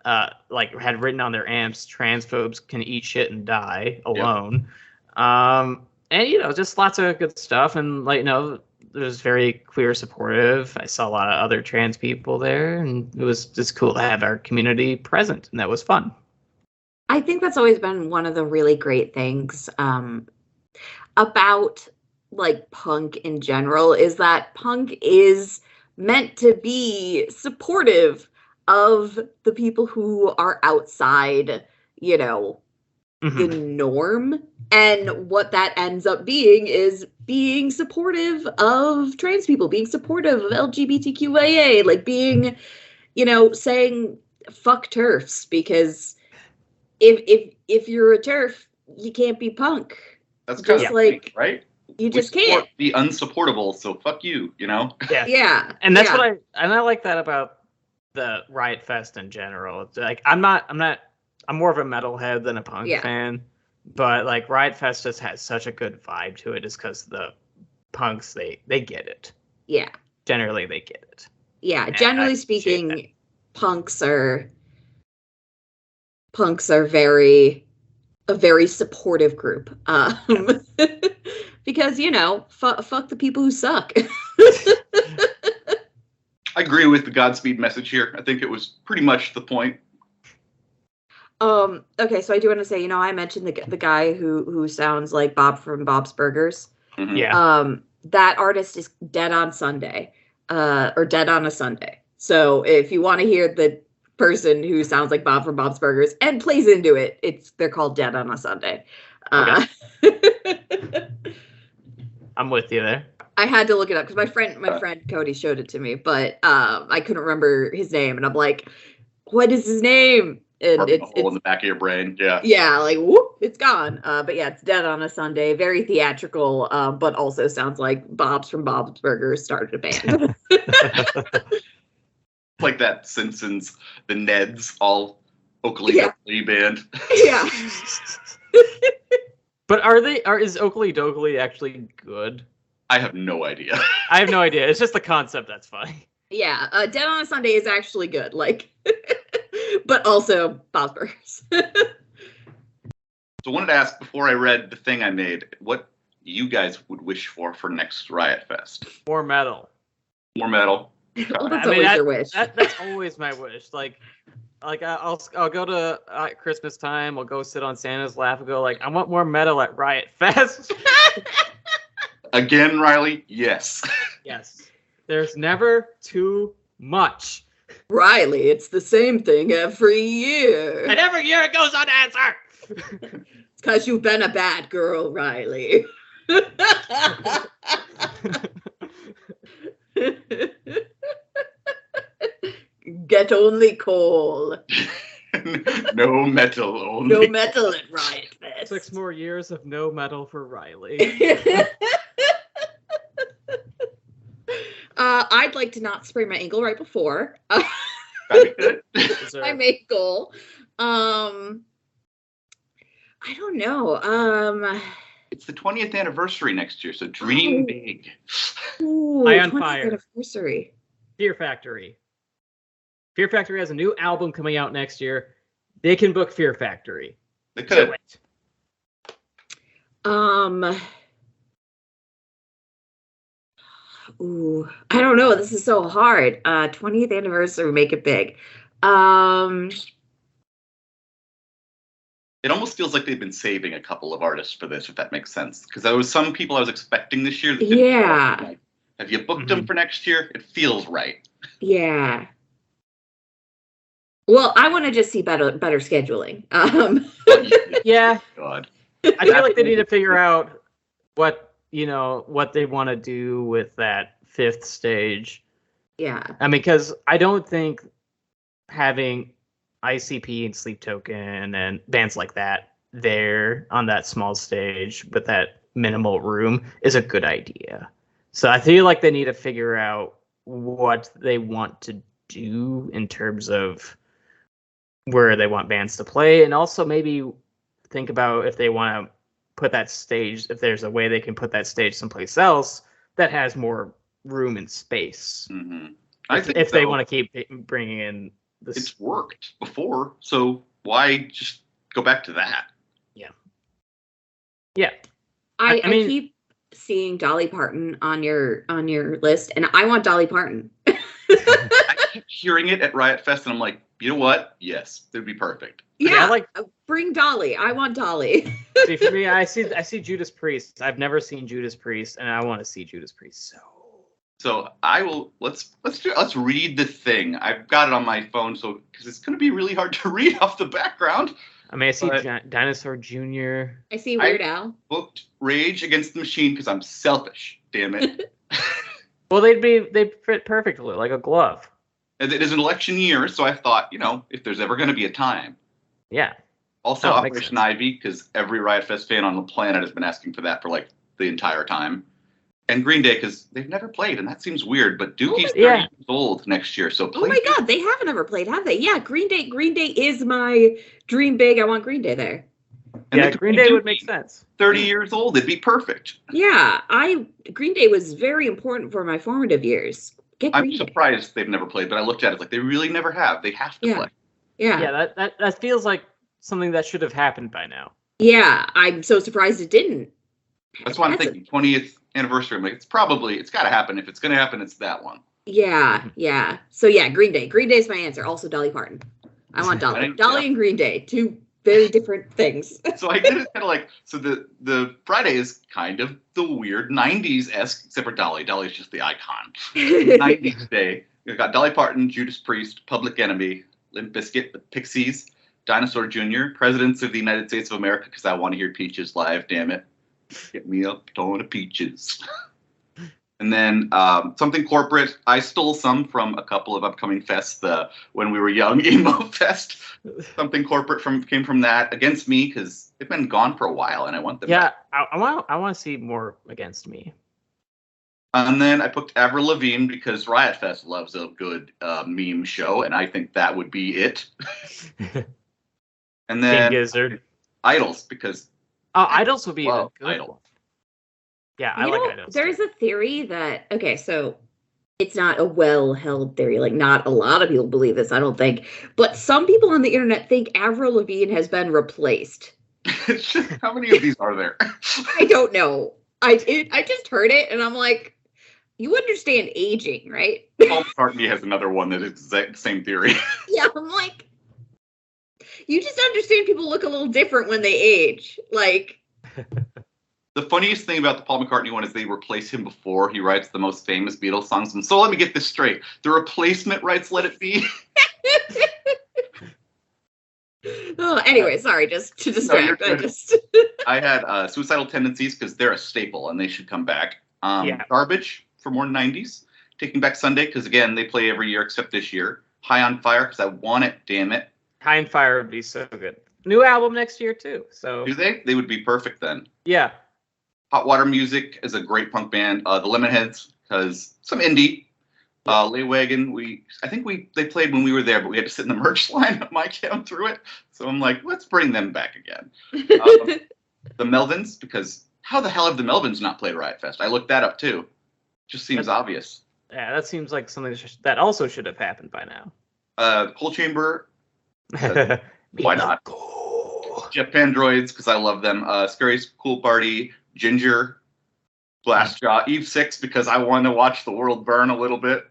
written on their amps, transphobes can eat shit and die alone. Yep. And just lots of good stuff, and it was very queer supportive. I saw a lot of other trans people there, and it was just cool to have our community present, and that was fun. I think that's always been one of the really great things about punk in general, is that punk is meant to be supportive of the people who are outside, the norm. And what that ends up being is being supportive of trans people, being supportive of LGBTQIA, being, saying fuck TERFs, because if you're a TERF, you can't be punk. That's just right? You just can't. The unsupportable, so fuck you, you know? Yeah. Yeah. And that's yeah. I like that about the Riot Fest in general. It's like I'm more of a metalhead than a punk fan, but like Riot Fest just has such a good vibe to it, just because the punks they get it. Yeah. Generally, they get it. Yeah. And generally speaking, punks are a very supportive group. Because fuck the people who suck. I agree with the Godspeed message here. I think it was pretty much the point. Okay, so I do want to say, I mentioned the guy who sounds like Bob from Bob's Burgers. Mm-hmm. Yeah. That artist is dead on Sunday, or dead on a Sunday. So if you want to hear the person who sounds like Bob from Bob's Burgers and plays into it, they're called Dead on a Sunday. Okay. I'm with you there. I had to look it up because my friend Cody showed it to me, but I couldn't remember his name, and I'm like, "What is his name?" And it's in the back of your brain, yeah. Yeah, like whoop, it's gone. But yeah, it's Dead on a Sunday. Very theatrical, but also sounds like Bob's from Bob's Burgers started a band. Like that Simpsons, the Neds, all Oakley Dokley band. Yeah. But is Oakley Dokley actually good? I have no idea. I have no idea. It's just the concept that's funny. Yeah, Dead on a Sunday is actually good, like, but also Bob's Burgers. So I wanted to ask, before I read the thing I made, what you guys would wish for next Riot Fest? More metal. More metal. Well, that's always your wish. That's always my wish. Like I'll go to Christmas time. I'll go sit on Santa's lap and go like, I want more metal at Riot Fest. Again, Riley, yes. Yes. There's never too much. Riley, it's the same thing every year. And every year it goes unanswered. It's because you've been a bad girl, Riley. Get only coal. No metal only. No metal at Riot Fest. 6 more years of no metal for Riley. I'd like to not sprain my ankle right before. That'd be good. My main goal. I don't know. It's the 20th anniversary next year, so dream big. Ooh, Eye on 20th Fire. Anniversary. Fear Factory. Fear Factory has a new album coming out next year. They can book Fear Factory. They could. Ooh, I don't know. This is so hard. 20th anniversary, make it big. It almost feels like they've been saving a couple of artists for this, if that makes sense. Because there was some people I was expecting this year. That Yeah. Have you booked them for next year? It feels right. Yeah. Well, I want to just see better scheduling. Yeah. God. I feel like they need to figure out what they want to do with that 5th stage. Yeah. I mean, because I don't think having ICP and Sleep Token and bands like that there on that small stage with that minimal room is a good idea. So I feel like they need to figure out what they want to do in terms of where they want bands to play, and also maybe think about if they want to put that stage, if there's a way they can put that stage someplace else that has more room and space. Mm-hmm. If they want to keep bringing in this. It's worked before, so why just go back to that? Yeah. I mean, keep seeing Dolly Parton on your list, and I want Dolly Parton. I keep hearing it at Riot Fest, and I'm like, you know what? Yes, it'd be perfect. Yeah, bring Dolly. I want Dolly. See, for me, I see Judas Priest. I've never seen Judas Priest, and I want to see Judas Priest. So I will. Let's read the thing. I've got it on my phone, so because it's going to be really hard to read off the background. I mean, I see Dinosaur Jr. I see Weird Al. Booked Rage Against the Machine because I'm selfish. Damn it. Well, they'd fit perfectly, like a glove. And it is an election year, so I thought, if there's ever going to be a time. Yeah. Also, Operation Ivy, because every Riot Fest fan on the planet has been asking for that for like the entire time. And Green Day, because they've never played, and that seems weird, but Dookie's 30 Yeah. years old next year, so Oh my God, they haven't ever played, have they? Yeah, Green Day is my dream big. I want Green Day there. And Yeah, Green Day would make sense. 30 years old, it'd be perfect. Yeah, Green Day was very important for my formative years. Get I'm Green Day. surprised they've never played, but I looked at it like they really never have. They have to play. Yeah. Yeah, that feels like something that should have happened by now. Yeah, I'm so surprised it didn't. That's why I'm thinking 20th anniversary. I'm like, it's got to happen. If it's going to happen, it's that one. Yeah. So yeah, Green Day. Green Day's my answer. Also Dolly Parton. I want Dolly. Dolly and Green Day, two very different things. So I did it kind of like, so the Friday is kind of the weird 90s-esque, except for Dolly. Dolly's just the icon. 90s day. We've got Dolly Parton, Judas Priest, Public Enemy, Limp Bizkit, the Pixies, Dinosaur Jr., Presidents of the United States of America, because I want to hear Peaches live, damn it. Get me up, ton of peaches. And then something corporate. I stole some from a couple of upcoming fests. The When We Were Young emo fest. Something corporate came from that. Against Me, because they've been gone for a while, and I want them. Yeah, I want to see more Against Me. And then I picked Avril Lavigne because Riot Fest loves a good meme show, and I think that would be it. And then King Gizzard. Idols, because Idols would be a good Idol. one. Yeah, I like Idols. There's a theory that, okay, so it's not a well-held theory. Like, not a lot of people believe this, I don't think. But some people on the internet think Avril Lavigne has been replaced. How many of these are there? I don't know. I just heard it, and I'm like, you understand aging, right? Paul McCartney has another one that is the same theory. Yeah, I'm like, you just understand people look a little different when they age. Like, the funniest thing about the Paul McCartney one is they replace him before he writes the most famous Beatles songs. And so let me get this straight. The replacement writes Let It Be. Anyway, sorry, just to distract. No, I had Suicidal Tendencies because they're a staple and they should come back. Garbage for more 90s. Taking Back Sunday because, again, they play every year except this year. High on Fire because I want it, damn it. High on Fire would be so good. New album next year, too. So do they? They would be perfect then. Yeah. Hot Water Music is a great punk band. The Lemonheads because some indie. Lay Wagon, I think they played when we were there, but we had to sit in the merch line at my camp through it. So I'm like, let's bring them back again. The Melvins, because how the hell have the Melvins not played Riot Fest? I looked that up too. Just seems obvious. Yeah, that seems like something that also should have happened by now. Coal Chamber. Why not? Jet Pandroids, because I love them. Scary Cool Party. Ginger. Glassjaw, Eve 6 because I want to watch the world burn a little bit.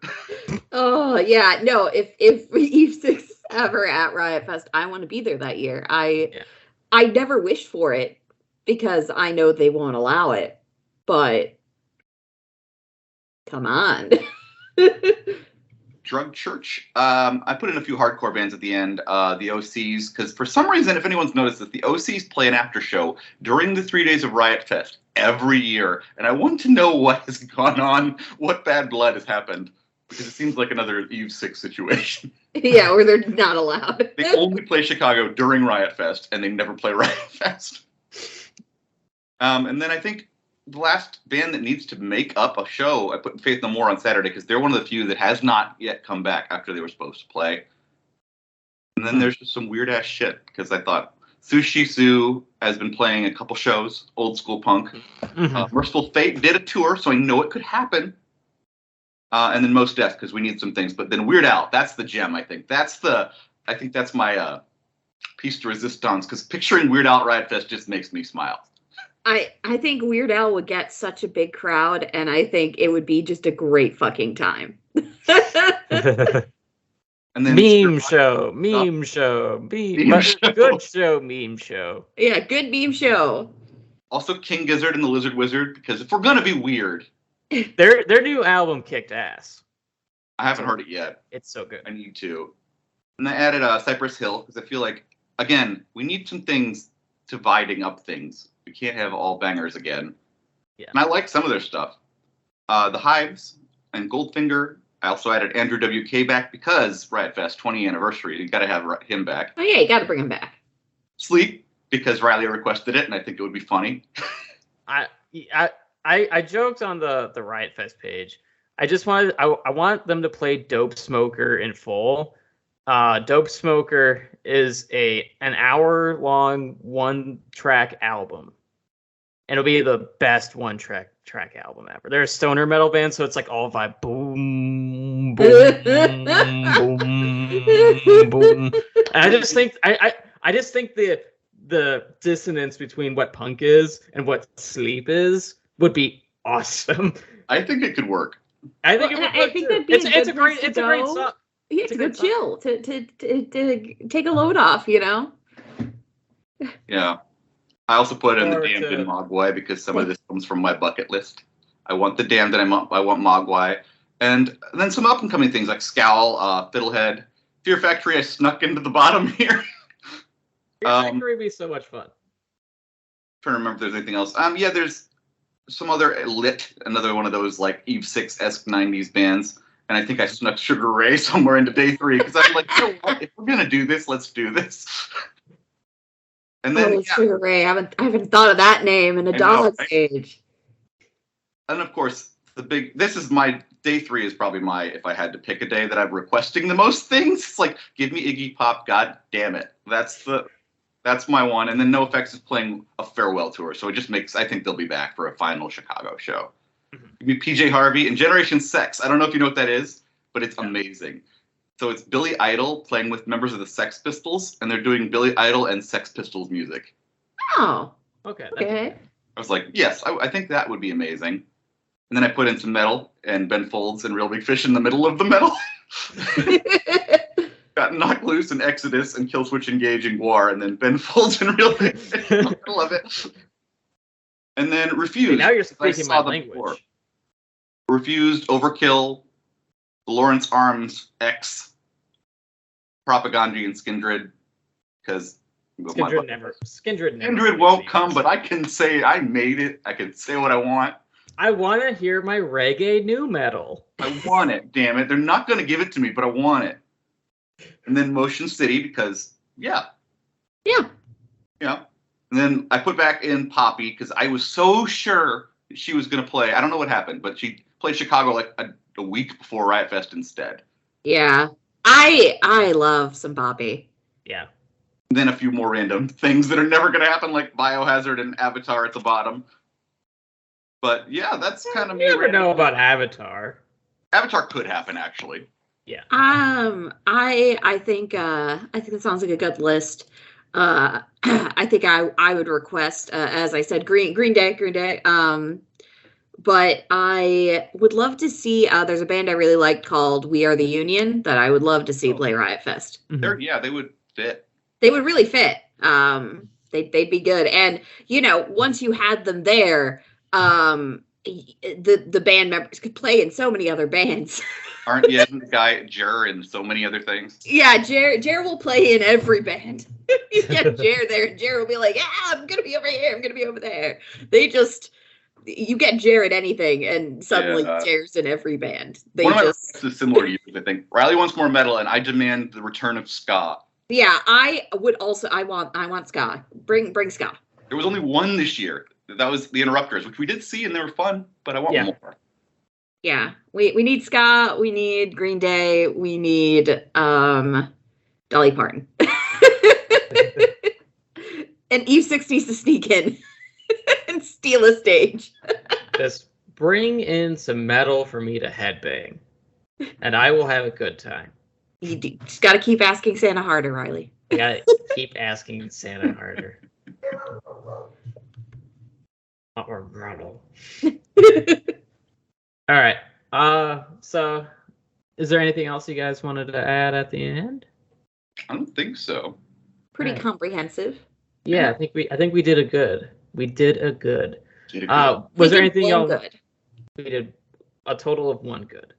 Oh yeah, no. If Eve 6 is ever at Riot Fest, I want to be there that year. I never wish for it because I know they won't allow it. But come on. Drug Church. I put in a few hardcore bands at the end. The OCs, because for some reason, if anyone's noticed that the OCs play an after show during the 3 days of Riot Fest every year, and I want to know what has gone on, what bad blood has happened, because it seems like another Eve 6 situation. Yeah, or they're not allowed. They only play Chicago during Riot Fest, and they never play Riot Fest. And then I think the last band that needs to make up a show, I put Faith No More on Saturday, because they're one of the few that has not yet come back after they were supposed to play. And then there's just some weird-ass shit, because I thought, Sushi Sue has been playing a couple shows, old school punk. Merciful Fate did a tour, so I know it could happen. And then Mos Def, because we need some things. But then Weird Al, that's the gem, I think. I think that's my piece de resistance, because picturing Weird Al at Riot Fest just makes me smile. I think Weird Al would get such a big crowd, and I think it would be just a great fucking time. And then meme show. Good show, meme show. Yeah, good meme show. Also King Gizzard and the Lizard Wizard, because if we're gonna be weird, their new album kicked ass. I haven't heard it yet. It's so good. I need to. And I added Cypress Hill because I feel like, again, we need some things dividing up things. We can't have all bangers again. Yeah. And I like some of their stuff. The Hives and Goldfinger. I also added Andrew WK back because Riot Fest 20th anniversary. You got to have him back. Oh yeah, you got to bring him back. Sleep because Riley requested it, and I think it would be funny. I joked on the Riot Fest page. I want them to play Dope Smoker in full. Dope Smoker is an hour-long one-track album. And it'll be the best one-track album ever. They're a stoner metal band, so it's like all vibe. Boom, boom, boom, boom. And I just think the dissonance between what punk is and what sleep is would be awesome. I think it could work. I think that'd be it's a great song. Yeah, it's a good chill to take a load off, you know. Yeah, I also put in the Damned in Mogwai because some of this comes from my bucket list. I want the Damned and I want Mogwai, and then some up and coming things like Scowl, Fiddlehead, Fear Factory. I snuck into the bottom here. Fear Factory would be so much fun. Trying to remember if there's anything else. Yeah, there's some other Lit, another one of those like Eve 6-esque 90s bands. And I think I snuck Sugar Ray somewhere into day 3 because I'm like, you know what? If we're gonna do this, let's do this. And then Sugar Ray, I haven't thought of that name in a dog age. And of course, this is my day 3 is probably if I had to pick a day that I'm requesting the most things. It's like, give me Iggy Pop, god damn it. That's my one. And then NoFX is playing a farewell tour, so it just makes I think they'll be back for a final Chicago show. Give me PJ Harvey and Generation Sex. I don't know if you know what that is, but it's amazing. So it's Billy Idol playing with members of the Sex Pistols, and they're doing Billy Idol and Sex Pistols music. Oh, okay. I was like, yes, I think that would be amazing. And then I put in some metal, and Ben Folds and Real Big Fish in the middle of the metal. Got Knocked Loose and Exodus and Killswitch Engage and Guar, and then Ben Folds and Real Big Fish in the middle of it. And then Refused. See, now you're speaking my language. Before. Refused, Overkill, Lawrence Arms, X, Propagandhi, and Skindred. Because Skindred won't come, but I can say I made it. I can say what I want. I want to hear my reggae new metal. I want it, damn it. They're not going to give it to me, but I want it. And then Motion City, because, yeah. And then I put back in Poppy, because I was so sure she was going to play. I don't know what happened, but she played Chicago like a week before Riot Fest instead. Yeah. I love some Poppy. Yeah. And then a few more random things that are never going to happen, like Biohazard and Avatar at the bottom. But yeah, that's kind of. You never know about Avatar. Avatar could happen, actually. Yeah. I think that sounds like a good list. I think I would request, as I said, Green Day. But I would love to see. There's a band I really liked called We Are the Union that I would love to see play Riot Fest. Yeah, they would fit. They would really fit. They'd be good. And once you had them there, the band members could play in so many other bands. Aren't you the guy Jer in so many other things? Yeah, Jer will play in every band. You get Jer there, and Jer will be like, "Yeah, I'm gonna be over here. I'm gonna be over there." You get Jer at anything, and suddenly Jer's in every band. One of my requests is similar to yours, I think. Riley wants more metal, and I demand the return of ska. Yeah, I would also. I want ska. Bring ska. There was only one this year. That was the Interrupters, which we did see, and they were fun. But I want more. Yeah, we need ska. We need Green Day. We need Dolly Parton. And Eve 6 needs to sneak in and steal a stage. Just bring in some metal for me to headbang, and I will have a good time. You just got to keep asking Santa harder, Riley. I gotta keep asking Santa harder. Or metal. All right. So is there anything else you guys wanted to add at the end? I don't think so. Pretty comprehensive. Yeah, I think we did a good. We did a good. Was there anything else? Good. We did a total of 1 good.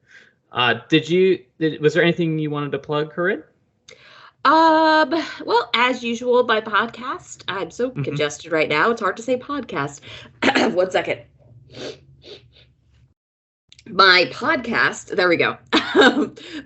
Was there anything you wanted to plug, Corinne? Well, as usual, my podcast. I'm so congested right now. It's hard to say podcast. 1 second. My podcast, there we go.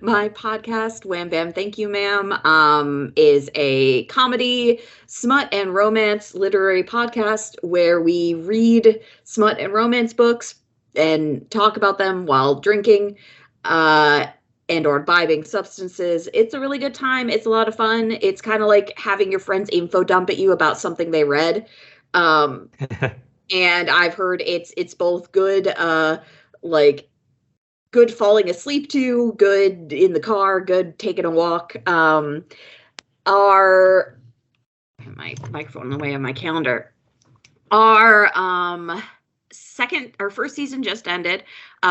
My podcast, Wham Bam Thank You Ma'am, is a comedy, smut, and romance literary podcast where we read smut and romance books and talk about them while drinking and or imbibing substances. It's a really good time. It's a lot of fun. It's kind of like having your friends info dump at you about something they read. And I've heard it's both good, like good falling asleep to, good in the car, good taking a walk. Our my microphone away on my calendar. Our first season just ended.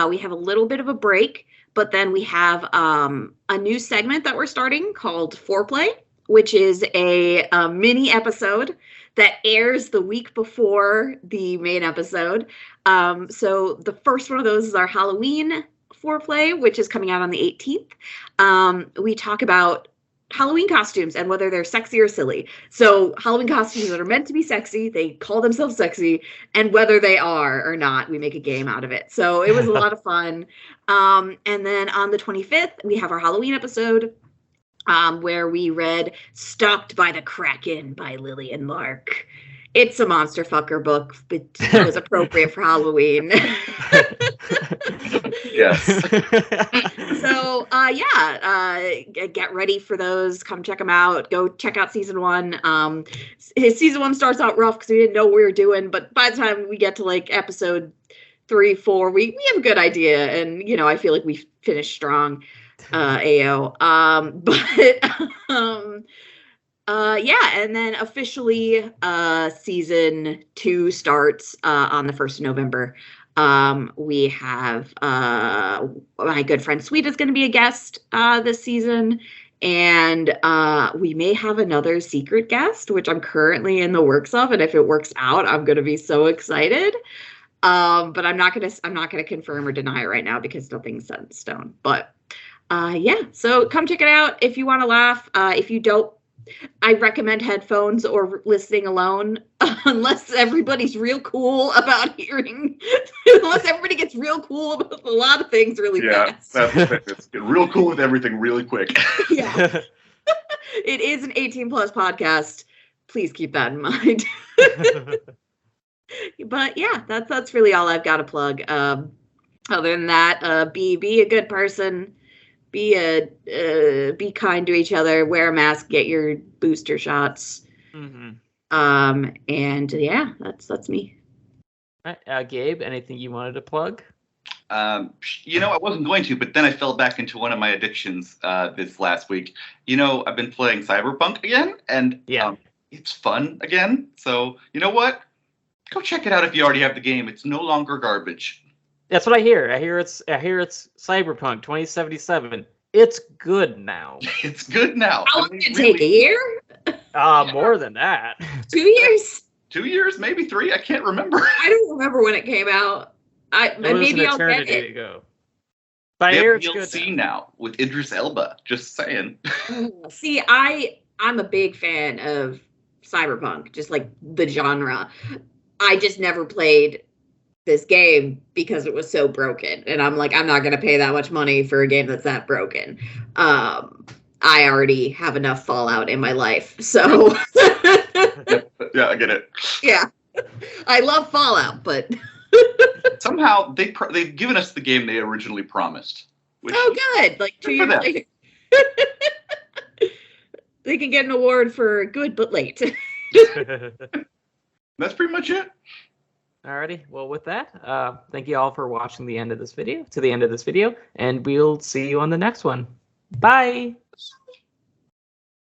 We have a little bit of a break, but then we have a new segment that we're starting called Foreplay, which is a mini episode that airs the week before the main episode. So the first one of those is our Halloween Foreplay, which is coming out on the 18th. We talk about Halloween costumes and whether they're sexy or silly. So Halloween costumes that are meant to be sexy, they call themselves sexy, and whether they are or not, we make a game out of it. So it was a lot of fun. And then on the 25th, we have our Halloween episode where we read Stalked by the Kraken by Lillian Lark. It's a monster fucker book, but it was appropriate for Halloween. Yes. So, get ready for those. Come check them out. Go check out season 1. His season 1 starts out rough because we didn't know what we were doing, but by the time we get to like episode 3, 4, we have a good idea, and I feel like we finished strong. AO. And then officially season 2 starts on the 1st of November. We have my good friend Sweet is going to be a guest this season, and we may have another secret guest, which I'm currently in the works of, and if it works out, I'm going to be so excited. But I'm not gonna confirm or deny it right now because nothing's set in stone. But so come check it out if you want to laugh. If you don't, I recommend headphones or listening alone, unless everybody's real cool about hearing. Unless everybody gets real cool about a lot of things really fast. That's get real cool with everything really quick. Yeah, it is an 18+ podcast. Please keep that in mind. But yeah, that's really all I've got to plug. Other than that, be a good person. Be kind to each other, wear a mask, get your booster shots. Mm-hmm. And yeah, that's me. All right, Gabe, anything you wanted to plug? I wasn't going to, but then I fell back into one of my addictions this last week. I've been playing Cyberpunk again, and it's fun again. So you know what? Go check it out if you already have the game. It's no longer garbage. That's what I hear. I hear it's Cyberpunk 2077. It's good now. It's good now. How long did it take? A year? More than that. 2 years? 2 years, maybe 3. I can't remember. I don't remember when it came out. Maybe I'll get it. Ago. But I hear it's good DLC now with Idris Elba. Just saying. See, I'm a big fan of Cyberpunk, just like the genre. I just never played this game because it was so broken, and I'm like, I'm not going to pay that much money for a game that's that broken. I already have enough Fallout in my life, so yeah, I get it. Yeah, I love Fallout, but somehow they've given us the game they originally promised. Good, like 2 years later. They can get an award for good but late. That's pretty much it. Alrighty, well with that, thank you all for watching the end of this video, and we'll see you on the next one. Bye!